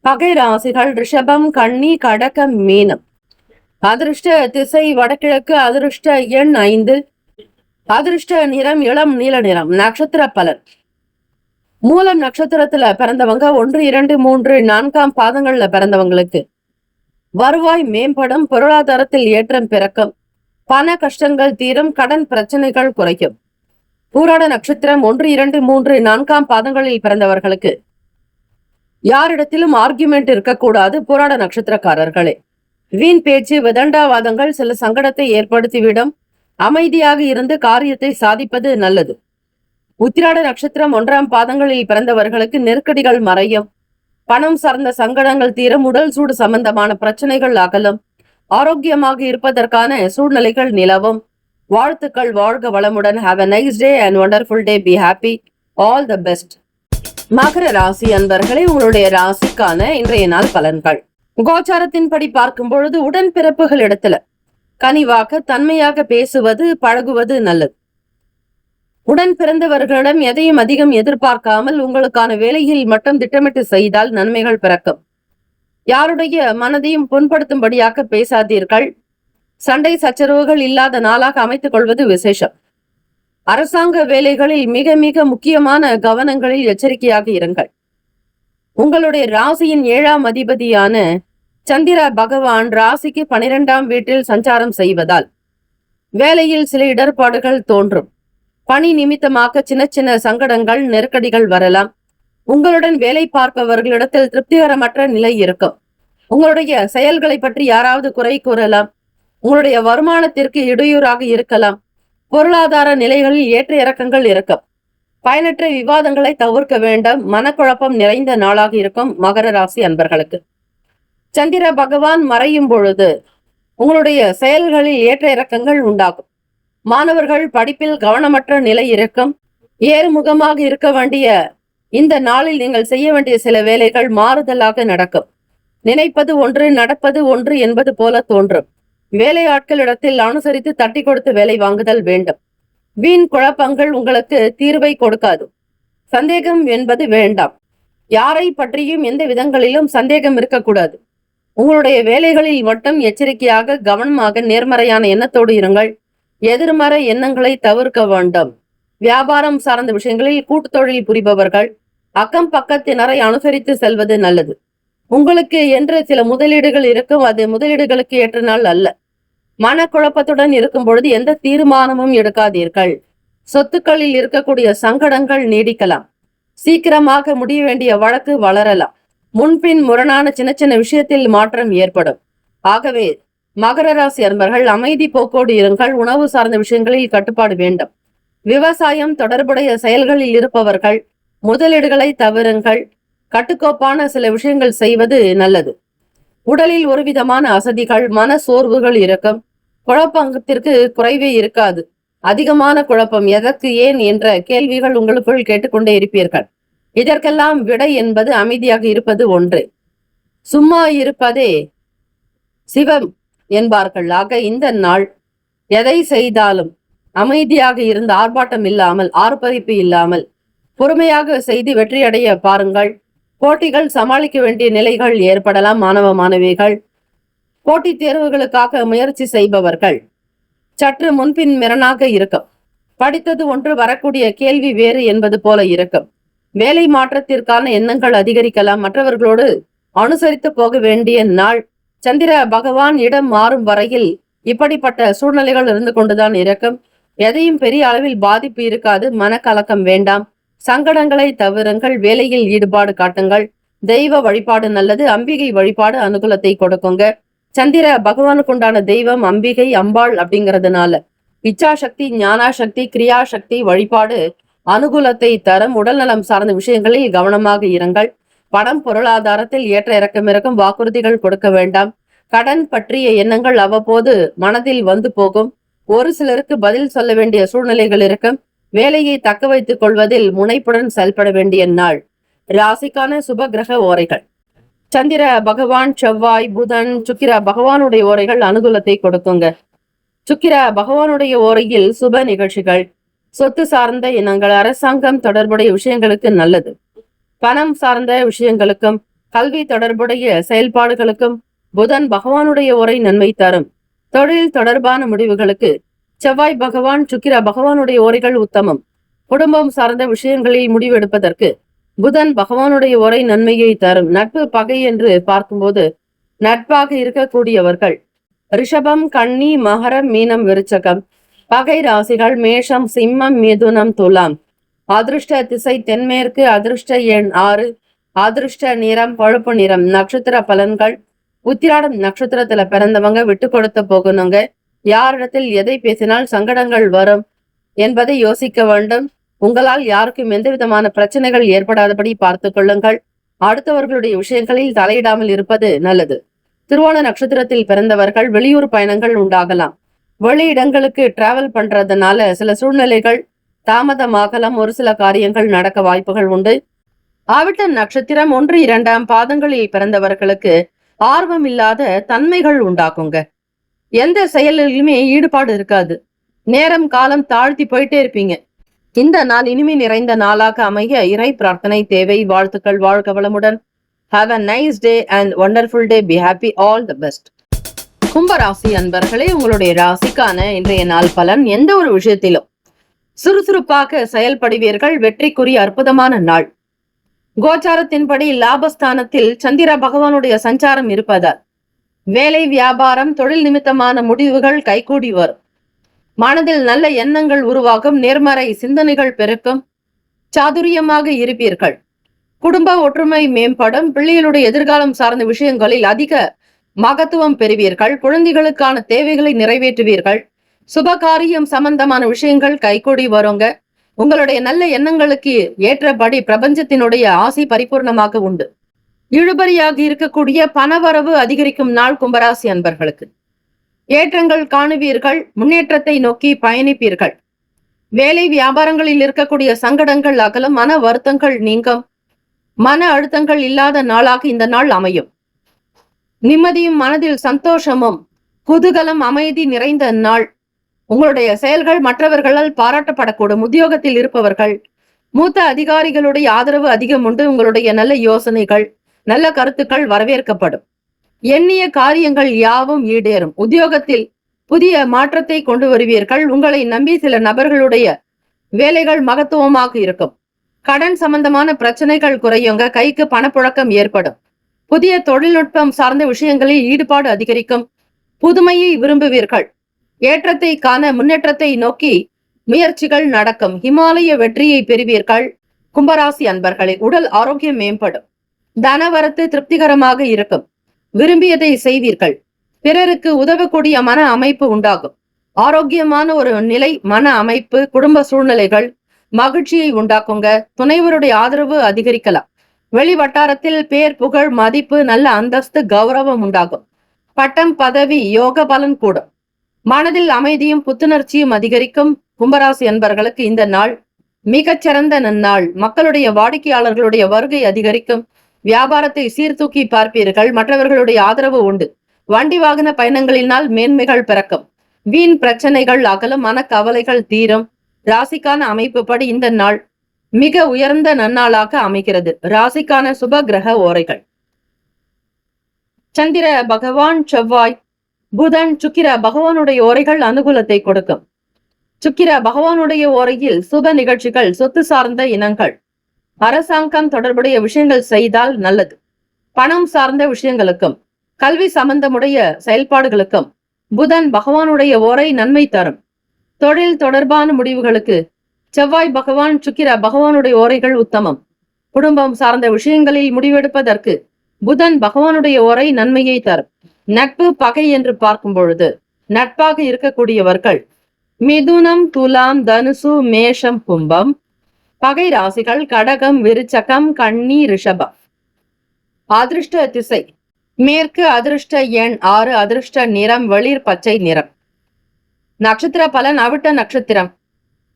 பகை ராசிகள் ரிஷபம், கன்னி, கடகம், மீனம். அதிர்ஷ்ட திசை வடகிழக்கு. அதிர்ஷ்ட எண் 5. அதிர்ஷ்ட நிறம் இளம் நீல நிறம். நட்சத்திர பலன். மூலம் நட்சத்திரத்துல பிறந்தவங்க 1, 2, 3, 4ஆம் பாதங்கள்ல பிறந்தவங்களுக்கு வருவாய் மேம்படும். பொருளாதாரத்தில் ஏற்றம் பிறக்கும். பண கஷ்டங்கள் தீரும். கடன் பிரச்சனைகள் குறைக்கும். பூராட நட்சத்திரம் 1, 2, 3, 4ஆம் பாதங்களில் பிறந்தவர்களுக்கு யாரிடத்திலும் ஆர்குமெண்ட் இருக்கக்கூடாது. பூராட நட்சத்திரக்காரர்களே, வீண் பேச்சு, விதண்டாவாதங்கள் சில சங்கடத்தை ஏற்படுத்திவிடும். அமைதியாக இருந்து காரியத்தை சாதிப்பது நல்லது. உத்திராட நட்சத்திரம் 1ஆம் பாதங்களில் பிறந்தவர்களுக்கு நெருக்கடிகள் மறையும், பணம் சார்ந்த சங்கடங்கள் தீரும், உடல் சூடு சம்பந்தமான பிரச்சனைகள் அகலும், ஆரோக்கியமாக இருப்பதற்கான சூழ்நிலைகள் நிலவும். வாழ்த்துக்கள், வாழ்க வளமுடன். Have a nice day and wonderful day. Be happy. All the best. மகர ராசி அன்பர்களே, உங்களுடைய ராசிக்கான இன்றைய நாள் பலன்கள். கோச்சாரத்தின்படி பார்க்கும் பொழுது உடன்பிறப்புகள் இடத்துல கனிவாக தன்மையாக பேசுவது பழகுவது நல்லது. உடன் பிறந்தவர்களிடம் எதையும் அதிகம் எதிர்பார்க்காமல் உங்களுக்கான வேலையில் மட்டும் திட்டமிட்டு செய்தால் நன்மைகள் பிறக்கும். யாருடைய மனதையும் புண்படுத்தும்படியாக பேசாதீர்கள். சண்டை சச்சரவுகள் இல்லாத நாளாக அமைத்துக் கொள்வது விசேஷம். அரசாங்க வேலைகளில் மிக மிக முக்கியமான கவனங்களில் எச்சரிக்கையாக இருங்கள். உங்களுடைய ராசியின் 7ஆம் அதிபதியான சந்திர பகவான் ராசிக்கு 12ஆம் வீட்டில் சஞ்சாரம் செய்வதால் வேலையில் சில இடர்பாடுகள் தோன்றும். பணி நிமித்தமாக சின்ன சின்ன சங்கடங்கள் நெருக்கடிகள் வரலாம். உங்களுடன் வேலை பார்ப்பவர்களிடத்தில் திருப்திகரமற்ற நிலை இருக்கும். உங்களுடைய செயல்களை பற்றி யாராவது குறை கூறலாம். உங்களுடைய வருமானத்திற்கு இடையூறாக இருக்கலாம். பொருளாதார நிலைகளில் ஏற்ற இறக்கங்கள் இருக்கும். பயனற்ற விவாதங்களை தவிர்க்க வேண்டும். மனக்குழப்பம் நிறைந்த நாளாக இருக்கும் மகர ராசி அன்பர்களுக்கு. சந்திர பகவான் மறையும் பொழுது உங்களுடைய செயல்களில் ஏற்ற இறக்கங்கள் உண்டாகும். மாணவர்கள் படிப்பில் கவனமற்ற நிலை இருக்கும். ஏறுமுகமாக இருக்க வேண்டிய இந்த நாளில் நீங்கள் செய்ய வேண்டிய சில வேலைகள் மாறுதலாக நடக்கும். நினைப்பது ஒன்று நடப்பது ஒன்று என்பது போல தோன்றும். வேலையாட்களிடத்தில் அனுசரித்து தட்டி கொடுத்து வேலை வாங்குதல் வேண்டும். வீண் குழப்பங்கள் உங்களுக்கு தீர்வை கொடுக்காது. சந்தேகம் என்பது வேண்டாம். யாரை பற்றியும் எந்த விதங்களிலும் சந்தேகம் இருக்கக்கூடாது. உங்களுடைய வேலைகளில் மட்டும் எச்சரிக்கையாக கவனமாக நேர்மறையான எண்ணத்தோடு இருங்கள். எதிர்மறை எண்ணங்களை தவிர்க்க வேண்டும். வியாபாரம் சார்ந்த விஷயங்களில் கூட்டு தொழில் புரிபவர்கள் அக்கம் பக்கத்தினரை அனுசரித்து செல்வது நல்லது. உங்களுக்கு என்று சில முதலீடுகள் இருக்கும். அது முதலீடுகளுக்கு ஏற்ற நாள் அல்ல. மனக்குழப்பத்துடன் இருக்கும் பொழுது எந்த தீர்மானமும் எடுக்காதீர்கள். சொத்துக்களில் இருக்கக்கூடிய சங்கடங்கள் நீடிக்கலாம். சீக்கிரமாக முடிய வேண்டிய வழக்கு வளரலாம். முன்பின் முரணான சின்ன சின்ன விஷயத்தில் மாற்றம் ஏற்படும். ஆகவே மகர ராசி அன்பர்கள் அமைதி போக்கோடு இருங்கள். உணவு சார்ந்த விஷயங்களில் கட்டுப்பாடு வேண்டும். விவசாயம் தொடர்புடைய செயல்களில் இருப்பவர்கள் முதலீடுகளை தவிருங்கள். கட்டுக்கோப்பான சில விஷயங்கள் செய்வது நல்லது. உடலில் ஒரு விதமான அசதிகள் மன சோர்வுகள் இருக்கும். குழப்பத்திற்கு குறைவே இருக்காது. அதிகமான குழப்பம் எதற்கு ஏன் என்ற கேள்விகள் உங்களுக்குள் கேட்டுக்கொண்டே இருப்பீர்கள். இதற்கெல்லாம் விடை என்பது அமைதியாக இருப்பது ஒன்று. சும்மா இருப்பதே சிவம் என்பார்கள். ஆக இந்த நாள் எதை செய்தாலும் அமைதியாக இருந்து ஆர்ப்பாட்டம் இல்லாமல் ஆர்ப்பரிப்பு இல்லாமல் பொறுமையாக செய்து வெற்றியடைய பாருங்கள். போட்டிகள் சமாளிக்க வேண்டிய நிலைகள் ஏற்படலாம். மாணவ மாணவிகள் போட்டித் தேர்வுகளுக்காக முயற்சி செய்பவர்கள் சற்று முன்பின் மிரணாக இருக்கும். படித்தது ஒன்று வரக்கூடிய கேள்வி வேறு என்பது போல இருக்கும். வேலை மாற்றத்திற்கான எண்ணங்கள் அதிகரிக்கலாம். மற்றவர்களோடு அனுசரித்து போக வேண்டிய நாள். சந்திர பகவான் இடம் மாறும் வரையில் இப்படிப்பட்ட சூழ்நிலைகள் இருந்து கொண்டுதான் இருக்கும். எதையும் பெரிய அளவில் பாதிப்பு இருக்காது. மனக்கலக்கம் வேண்டாம். சங்கடங்களை தவிருங்கள். வேலையில் ஈடுபாடு காட்டுங்கள். தெய்வ வழிபாடு நல்லது. அம்பிகை வழிபாடு அனுகூலத்தை கொடுக்குங்க. சந்திர பகவானுக்கு உண்டான தெய்வம் அம்பிகை அம்பாள் அப்படிங்கிறதுனால இச்சா சக்தி ஞானா சக்தி கிரியா சக்தி வழிபாடு அனுகூலத்தை தரும். உடல்நலம் சார்ந்த விஷயங்களில் கவனமாக இருங்கள். பணம் பொருளாதாரத்தில் ஏற்ற இறக்கம் இருக்கும். வாக்குறுதிகள் கொடுக்க வேண்டாம். கடன் பற்றிய எண்ணங்கள் அவ்வப்போது மனதில் வந்து போகும். ஒரு சிலருக்கு பதில் சொல்ல வேண்டிய சூழ்நிலைகள் இருக்கும். வேலையை தக்க வைத்துக் கொள்வதில் முனைப்புடன் செயல்பட வேண்டிய நாள். ராசிக்கான சுப கிரக ஓரைகள். சந்திர பகவான், செவ்வாய், புதன், சுக்கிர பகவானுடைய ஓரைகள் அனுகூலத்தை கொடுக்குங்க. சுக்கிர பகவானுடைய ஓரையில் சுப நிகழ்ச்சிகள், சொத்து சார்ந்த எண்ணங்கள், அரசாங்கம் தொடர்புடைய விஷயங்களுக்கு நல்லது. பணம் சார்ந்த விஷயங்களுக்கும் கல்வி தொடர்புடைய செயல்பாடுகளுக்கும் புதன் பகவானுடைய ஓரை நன்மை தரும். தொழில் தொடர்பான முடிவுகளுக்கு செவ்வாய் பகவான், சுக்கிர பகவானுடைய ஓரைகள் உத்தமம். குடும்பம் சார்ந்த விஷயங்களில் முடிவெடுப்பதற்கு புதன் பகவானுடைய ஓரை நன்மையை தரும். நட்பு பகை என்று பார்க்கும்போது நட்பாக இருக்கக்கூடியவர்கள் ரிஷபம், கன்னி, மகரம், மீனம், விருச்சகம். பகை ராசிகள் மேஷம், சிம்மம், மிதுனம், துலாம். அதிருஷ்ட திசை தென்மேற்கு. அதிருஷ்ட எண் 6. அதிருஷ்ட நிறம் பழுப்பு நிறம். நட்சத்திர பலன்கள். உத்திராடம் நட்சத்திரத்துல பிறந்தவங்க விட்டு கொடுத்து போகணுங்க. யாரிடத்தில் எதை பேசினால் சங்கடங்கள் வரும் என்பதை யோசிக்க வேண்டும். உங்களால் யாருக்கும் எந்த விதமான பிரச்சனைகள் ஏற்படாதபடி பார்த்துக் கொள்ளுங்கள். அடுத்தவர்களுடைய விஷயங்களில் தலையிடாமல் இருப்பது நல்லது. திருவோண நட்சத்திரத்தில் பிறந்தவர்கள் வெளியூர் பயணங்கள் உண்டாகலாம். வெளியிடங்களுக்கு டிராவல் பண்றதுனால சில சூழ்நிலைகள் தாமதமாகலாம். ஒரு சில காரியங்கள் நடக்க வாய்ப்புகள் உண்டு. அவிட்டம் நட்சத்திரம் 1, 2 பாதங்களில் பிறந்தவர்களுக்கு ஆர்வம் இல்லாத தன்மைகள் உண்டாக்குங்க. எந்த செயலிலுமே ஈடுபாடு இருக்காது. நேரம் காலம் தாழ்த்தி போயிட்டே இருப்பீங்க. இந்த நாள் இனிமை நிறைந்த நாளாக அமைய இறை பிரார்த்தனை தேவை. வாழ்த்துக்கள். வாழ்க வளமுடன். Have a nice day and wonderful day. Be happy. All the best. கும்பராசி அன்பர்களே, உங்களுடைய ராசிக்கான இன்றைய நாள் பலன். எந்த ஒரு விஷயத்திலும் சுறுசுறுப்பாக செயல்படுவீர்கள். வெற்றிக்குரிய அற்புதமான நாள். கோச்சாரத்தின்படி லாபஸ்தானத்தில் சந்திர பகவானுடைய சஞ்சாரம் இருப்பதால் வேலை, வியாபாரம், தொழில் நிமித்தமான முடிவுகள் கைகூடி வரும். மனதில் நல்ல எண்ணங்கள் உருவாகும். நேர்மறை சிந்தனைகள் பெருக்கும். சாதுரியமாக இருப்பீர்கள். குடும்ப ஒற்றுமை மேம்படும். பிள்ளைகளுடைய எதிர்காலம் சார்ந்த விஷயங்களில் அதிக மகத்துவம் பெறுவீர்கள். குழந்தைகளுக்கான தேவைகளை நிறைவேற்றுவீர்கள். சுபகாரியம் சம்பந்தமான விஷயங்கள் கைகூடி வருங்க. உங்களுடைய நல்ல எண்ணங்களுக்கு ஏற்றபடி பிரபஞ்சத்தினுடைய ஆசை பரிபூர்ணமாக உண்டு. இழுபறியாக இருக்கக்கூடிய பணவரவு அதிகரிக்கும் நாள் கும்பராசி அன்பர்களுக்கு. ஏற்றங்கள் காணுவீர்கள். முன்னேற்றத்தை நோக்கி பயணிப்பீர்கள். வேலை வியாபாரங்களில் இருக்கக்கூடிய சங்கடங்கள் அகலும். மன வருத்தங்கள் நீங்கும். மன அழுத்தங்கள் இல்லாத நாளாக இந்த நாள் அமையும். நிம்மதியும் மனதில் சந்தோஷமும் குதூகலம் அமைதி நிறைந்த நாள். உங்களுடைய செயல்கள் மற்றவர்களால் பாராட்டப்படக்கூடும். உத்தியோகத்தில் இருப்பவர்கள் மூத்த அதிகாரிகளுடைய ஆதரவு அதிகம் உண்டு. உங்களுடைய நல்ல யோசனைகள், நல்ல கருத்துக்கள் வரவேற்கப்படும். எண்ணிய காரியங்கள் யாவும் ஈடேறும். உத்தியோகத்தில் புதிய மாற்றத்தை கொண்டு வருவீர்கள். உங்களை நம்பி சில நபர்களுடைய வேலைகள் மகத்துவமாக இருக்கும். கடன் சம்பந்தமான பிரச்சனைகள் குறையுங்க. கைக்கு பணப்புழக்கம் ஏற்படும். புதிய தொழில்நுட்பம் சார்ந்த விஷயங்களில் ஈடுபாடு அதிகரிக்கும். புதுமையை விரும்புவீர்கள். ஏற்றத்தை காண முன்னேற்றத்தை நோக்கி முயற்சிகள் நடக்கும். இமாலய வெற்றியை பெறுவீர்கள். கும்பராசி அன்பர்களே, உடல் ஆரோக்கியம் மேம்படும். தனவரத்து திருப்திகரமாக இருக்கும். விரும்பியதை செய்வீர்கள். பிறருக்கு உதவக்கூடிய மன அமைப்பு உண்டாகும். ஆரோக்கியமான ஒரு நிலை, மன அமைப்பு, குடும்ப சூழ்நிலைகள் மகிழ்ச்சியை உண்டாக்குங்க. துணைவருடைய ஆதரவு அதிகரிக்கலாம். வெளி வட்டாரத்தில் பேர், புகழ், மதிப்பு, நல்ல அந்தஸ்து, கௌரவம் உண்டாகும். பட்டம், பதவி, யோக பலன் கூடும். மனதில் அமைதியும் புத்துணர்ச்சியும் அதிகரிக்கும். கும்பராசி அன்பர்களுக்கு இந்த நாள் மிகச்சிறந்த நன்னாள். மக்களுடைய வாடிக்கையாளர்களுடைய வருகை அதிகரிக்கும். வியாபாரத்தை சீர்தூக்கி பார்ப்பீர்கள். மற்றவர்களுடைய ஆதரவு உண்டு. வண்டி வாகன பயணங்களினால் மேன்மைகள் பிறக்கும். வீண் பிரச்சனைகள் அகலும். மனக்கவலைகள் தீரும். ராசிக்கான அமைப்பு படி இந்த நாள் மிக உயர்ந்த நன்னாளாக அமைகிறது. ராசிக்கான சுப கிரக ஓரைகள்: சந்திர பகவான், செவ்வாய், புதன், சுக்கிர பகவானுடைய ஓரைகள் அனுகூலத்தை கொடுக்கும். சுக்கிர பகவானுடைய ஓரையில் சுப நிகழ்ச்சிகள், சொத்து சார்ந்த இனங்கள், அரசாங்கம் தொடர்புடைய விஷயங்கள் செய்தால் நல்லது. பணம் சார்ந்த விஷயங்களுக்கும் கல்வி சம்பந்தமுடைய செயல்பாடுகளுக்கும் புதன் பகவானுடைய ஓரை நன்மை தரும். தொழில் தொடர்பான முடிவுகளுக்கு செவ்வாய் பகவான், சுக்கிர பகவானுடைய ஓரைகள் உத்தமம். குடும்பம் சார்ந்த விஷயங்களில் முடிவெடுப்பதற்கு புதன் பகவானுடைய ஓரை நன்மையை தரும். நட்பு, பகை என்று பார்க்கும் பொழுது நட்பாக இருக்கக்கூடியவர்கள் மிதுனம், துலாம், தனுசு, மேஷம், கும்பம். பகை ராசிகள் கடகம், விருச்சகம், கன்னி, ரிஷபம். அதிர்ஷ்ட திசை மேற்கு. அதிர்ஷ்ட எண் 6. அதிர்ஷ்ட நிறம் வெளிர் பச்சை நிறம். நட்சத்திர பலன்: அவிட்ட நட்சத்திரம்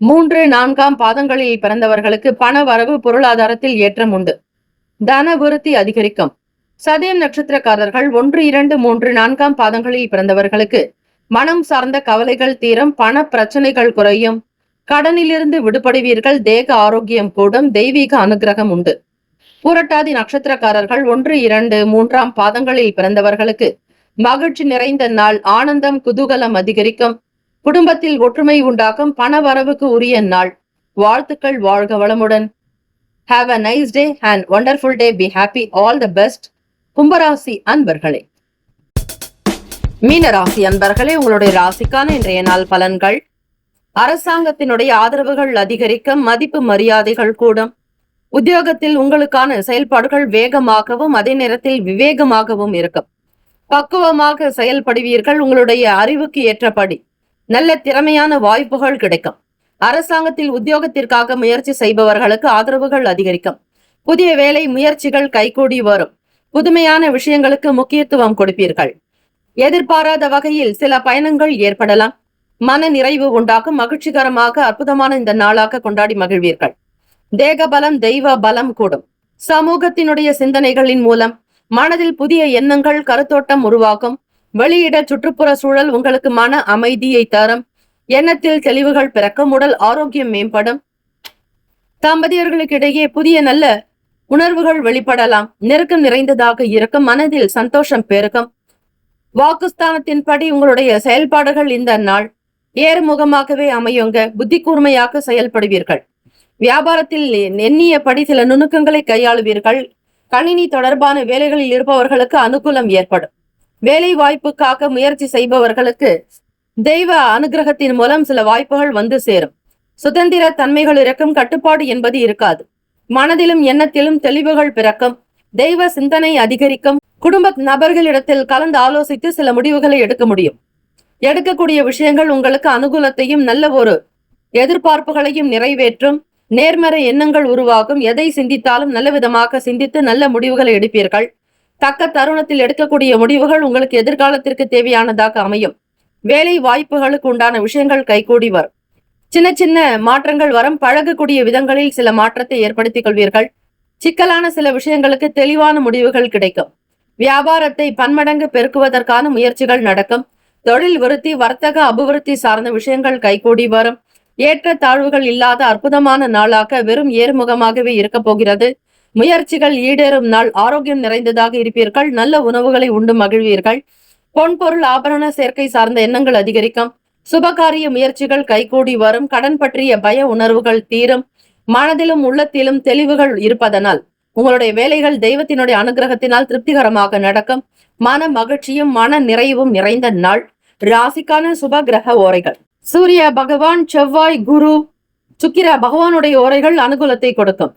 3, 4 பாதங்களில் பிறந்தவர்களுக்கு பண வரவு, பொருளாதாரத்தில் ஏற்றம் உண்டு. தன விருத்தி அதிகரிக்கும். சதயம் நட்சத்திரக்காரர்கள் 1, 2, 3, 4 பாதங்களில் பிறந்தவர்களுக்கு மனம் சார்ந்த கவலைகள் தீரும். பண பிரச்சனைகள் குறையும். கடனிலிருந்து விடுபடுவீர்கள். தேக ஆரோக்கியம் கூடும். தெய்வீக அனுகிரகம் உண்டு. பூரட்டாதி நட்சத்திரக்காரர்கள் 1, 2, 3 பாதங்களில் பிறந்தவர்களுக்கு மகிழ்ச்சி நிறைந்த நாள். ஆனந்தம், குதூகலம் அதிகரிக்கும். குடும்பத்தில் ஒற்றுமை உண்டாகும். பண வரவுக்கு உரிய நாள். வாழ்த்துக்கள். வாழ்க வளமுடன். Have a nice day and wonderful day. Be happy. All the best. கும்பராசி அன்பர்களே. மீனராசி அன்பர்களே, உங்களுடைய ராசிக்கான இன்றைய நாள் பலன்கள்: அரசாங்கத்தினுடைய ஆதரவுகள் அதிகரிக்கும். மதிப்பு மரியாதைகள் கூடும். உத்தியோகத்தில் உங்களுக்கான செயல்பாடுகள் வேகமாகவும் அதே நேரத்தில் விவேகமாகவும் இருக்கும். பக்குவமாக செயல்படுவீர்கள். உங்களுடைய அறிவுக்கு ஏற்றபடி நல்ல திறமையான வாய்ப்புகள் கிடைக்கும். அரசாங்கத்தில் உத்தியோகத்திற்காக முயற்சி செய்பவர்களுக்கு ஆதரவுகள் அதிகரிக்கும். புதிய வேலை முயற்சிகள் கைகூடி வரும். புதுமையான விஷயங்களுக்கு முக்கியத்துவம் கொடுப்பீர்கள். எதிர்பாராத வகையில் சில பயணங்கள் ஏற்படலாம். மன நிறைவு உண்டாக்கும். மகிழ்ச்சிகரமாக அற்புதமான இந்த நாளாக கொண்டாடி மகிழ்வீர்கள். தேக பலம் தெய்வ பலம் கூடும். சமூகத்தினுடைய சிந்தனைகளின் மூலம் மனதில் புதிய எண்ணங்கள் கருத்தோட்டம் உருவாக்கும். வெளியிட சுற்றுப்புற சூழல் உங்களுக்கு மன அமைதியை தரும். எண்ணத்தில் தெளிவுகள் பிறக்கும். உடல் ஆரோக்கியம் மேம்படும். தம்பதியர்களுக்கிடையே புதிய நல்ல உணர்வுகள் வெளிப்படலாம். நெருக்கம் நிறைந்ததாக இருக்கும். மனதில் சந்தோஷம் பெருகும். வாக்குஸ்தானத்தின்படி உங்களுடைய செயல்பாடுகள் இந்த நாள் ஏறுமுகமாகவே அமையுங்க. புத்தி கூர்மையாக செயல்படுவீர்கள். வியாபாரத்தில் எண்ணியபடி சில நுணுக்கங்களை கையாளுவீர்கள். கணினி தொடர்பான வேலைகளில் இருப்பவர்களுக்கு அனுகூலம் ஏற்படும். வேலை வாய்ப்புக்காக முயற்சி செய்பவர்களுக்கு தெய்வ அனுகிரகத்தின் மூலம் சில வாய்ப்புகள் வந்து சேரும். சுதந்திர தன்மைகள் இருக்கும். கட்டுப்பாடு என்பது இருக்காது. மனதிலும் எண்ணத்திலும் தெளிவுகள் பிறக்கும். தெய்வ சிந்தனை அதிகரிக்கும். குடும்ப நபர்களிடத்தில் கலந்து ஆலோசித்து சில முடிவுகளை எடுக்க முடியும். எடுக்கக்கூடிய விஷயங்கள் உங்களுக்கு அனுகூலத்தையும் நல்ல ஒரு எதிர்பார்ப்புகளையும் நிறைவேற்றும். நேர்மறை எண்ணங்கள் உருவாகும். எதை சிந்தித்தாலும் நல்ல விதமாக சிந்தித்து நல்ல முடிவுகளை எடுப்பீர்கள். தக்க தருணத்தில் எடுக்கக்கூடிய முடிவுகள் உங்களுக்கு எதிர்காலத்திற்கு தேவையானதாக அமையும். வேலை வாய்ப்புகளுக்கு உண்டான விஷயங்கள் கைகூடி வரும். சின்ன சின்ன மாற்றங்கள் வரும். பழகக்கூடிய விதங்களில் சில மாற்றத்தை ஏற்படுத்திக் கொள்வீர்கள். சிக்கலான சில விஷயங்களுக்கு தெளிவான முடிவுகள் கிடைக்கும். வியாபாரத்தை பன்மடங்கு பெருக்குவதற்கான முயற்சிகள் நடக்கும். தொழில் விருத்தி வர்த்தக அபிவிருத்தி சார்ந்த விஷயங்கள் கைகூடி வரும். ஏற்ற தாழ்வுகள் இல்லாத அற்புதமான நாளாக வெறும் ஏறுமுகமாகவே இருக்க போகிறது. முயற்சிகள் ஈடேறும் நாள். ஆரோக்கியம் நிறைந்ததாக இருப்பீர்கள். நல்ல உணவுகளை உண்டு மகிழ்வீர்கள். பொன்பொருள் ஆபரண சேர்க்கை சார்ந்த எண்ணங்கள் அதிகரிக்கும். சுபகாரிய முயற்சிகள் கைகூடி வரும். கடன் பற்றிய பய உணர்வுகள் தீரும். மனதிலும் உள்ளத்திலும் தெளிவுகள் இருப்பதனால் உங்களுடைய வேலைகள் தெய்வத்தினுடைய அனுகிரகத்தினால் திருப்திகரமாக நடக்கும். மன மகிழ்ச்சியும் மன நிறைவும் நிறைந்த நாள். ராசிக்கான சுப கிரக ஓரைகள். சூரிய பகவான், செவ்வாய், குரு, சுக்கிர பகவானுடைய ஓரைகள் அனுகூலத்தை கொடுக்கும்.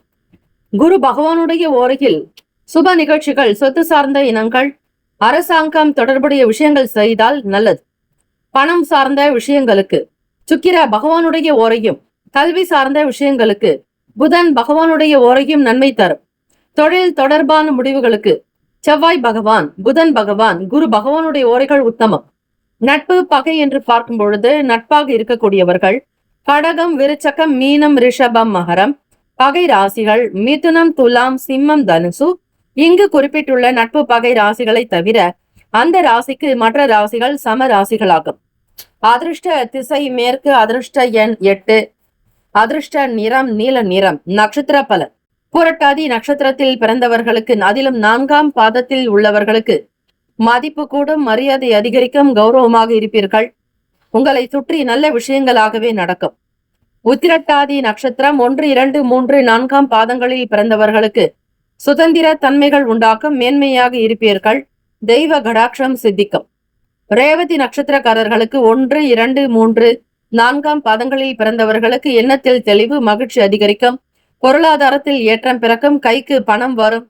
குரு பகவானுடைய ஓரையில் சுப நிகழ்ச்சிகள், சொத்து சார்ந்த இனங்கள், அரசாங்கம் தொடர்புடைய விஷயங்கள் செய்தால் நல்லது. பணம் சார்ந்த விஷயங்களுக்கு சுக்கிர பகவானுடைய ஓரையும், கல்வி சார்ந்த விஷயங்களுக்கு புதன் பகவானுடைய ஓரையும் நன்மை தரும். தொழில் தொடர்பான முடிவுகளுக்கு செவ்வாய் பகவான், புதன் பகவான், குரு பகவானுடைய ஓரைகள் உத்தமம். நட்பு பகை என்று பார்க்கும் பொழுது நட்பாக இருக்கக்கூடியவர்கள் கடகம், விருச்சகம், மீனம், ரிஷபம், மகரம் பகை ராசிகள். மிதுனம், துலாம், சிம்மம், தனுசு இங்கு குறிப்பிட்டுள்ள நட்பு பகை ராசிகளை தவிர அந்த ராசிக்கு மற்ற ராசிகள் சம ராசிகளாகும். அதிர்ஷ்ட திசை மேற்கு. அதிர்ஷ்ட எண் 8. அதிர்ஷ்ட நிறம் நீல நிறம். நட்சத்திர பலன். புரட்டாதி நட்சத்திரத்தில் பிறந்தவர்களுக்கு, அதிலும் 4ஆம் பாதத்தில் உள்ளவர்களுக்கு மதிப்பு கூடும். மரியாதை அதிகரிக்கும். கௌரவமாக இருப்பீர்கள். உங்களை சுற்றி நல்ல விஷயங்களாகவே நடக்கும். உத்திரட்டாதி நட்சத்திரம் 1, 2, 3, 4ஆம் பாதங்களில் பிறந்தவர்களுக்கு சுதந்திர தன்மைகள் உண்டாக்கும். மேன்மையாக இருப்பீர்கள். தெய்வ கடாட்சம் சித்திக்கும். ரேவதி நட்சத்திரக்காரர்களுக்கு 1, 2, 3, 4ஆம் பாதங்களில் பிறந்தவர்களுக்கு எண்ணத்தில் தெளிவு, மகிழ்ச்சி அதிகரிக்கும். பொருளாதாரத்தில் ஏற்றம் பிறக்கும். கைக்கு பணம் வரும்.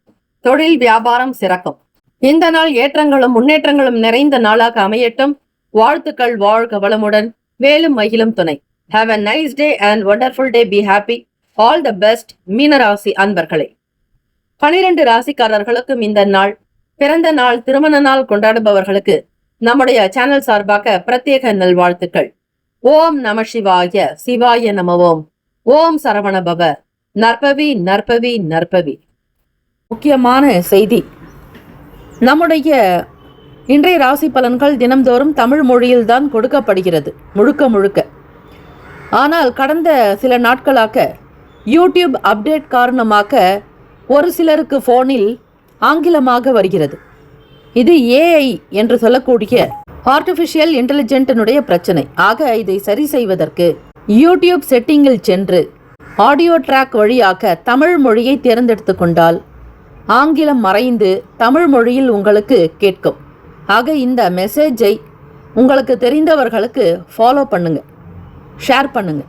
தொழில் வியாபாரம் சிறக்கும். இந்த நாள் ஏற்றங்களும் முன்னேற்றங்களும் நிறைந்த நாளாக அமையட்டும். வாழ்த்துக்கள். வாழ்க வளமுடன். வேலும் மகிழும் துணை. Have a nice day and wonderful day. Be happy. All the best. மீனராசி அன்பர்களே. 12 ராசிக்காரர்களுக்கும் இந்த நாள், பிறந்த நாள், திருமண நாள் கொண்டாடுபவர்களுக்கு நம்முடைய சேனல் சார்பாக பிரத்யேக நல்வாழ்த்துக்கள். ஓம் நம சிவாய. சிவாய நம ஓம். ஓம் சரவண பவ. நற்பவி நற்பவி நற்பவி. முக்கியமான செய்தி. நம்முடைய இன்றைய ராசி பலன்கள் தினம்தோறும் தமிழ் மொழியில்தான் கொடுக்கப்படுகிறது முழுக்க முழுக்க. ஆனால் கடந்த சில நாட்களாக யூடியூப் அப்டேட் காரணமாக ஒரு சிலருக்கு போனில் ஆங்கிலமாக வருகிறது. இது ஏஐ என்று சொல்லக்கூடிய ஆர்டிஃபிஷியல் இன்டெலிஜென்டினுடைய பிரச்சனை. ஆக இதை சரி செய்வதற்கு யூடியூப் செட்டிங்கில் சென்று ஆடியோ ட்ராக் வழியாக தமிழ் மொழியை தேர்ந்தெடுத்து கொண்டால் ஆங்கிலம் மறைந்து தமிழ் மொழியில் உங்களுக்கு கேட்கும். ஆக இந்த மெசேஜை உங்களுக்கு தெரிந்தவர்களுக்கு ஃபாலோ பண்ணுங்க, ஷேர் பண்ணுங்க.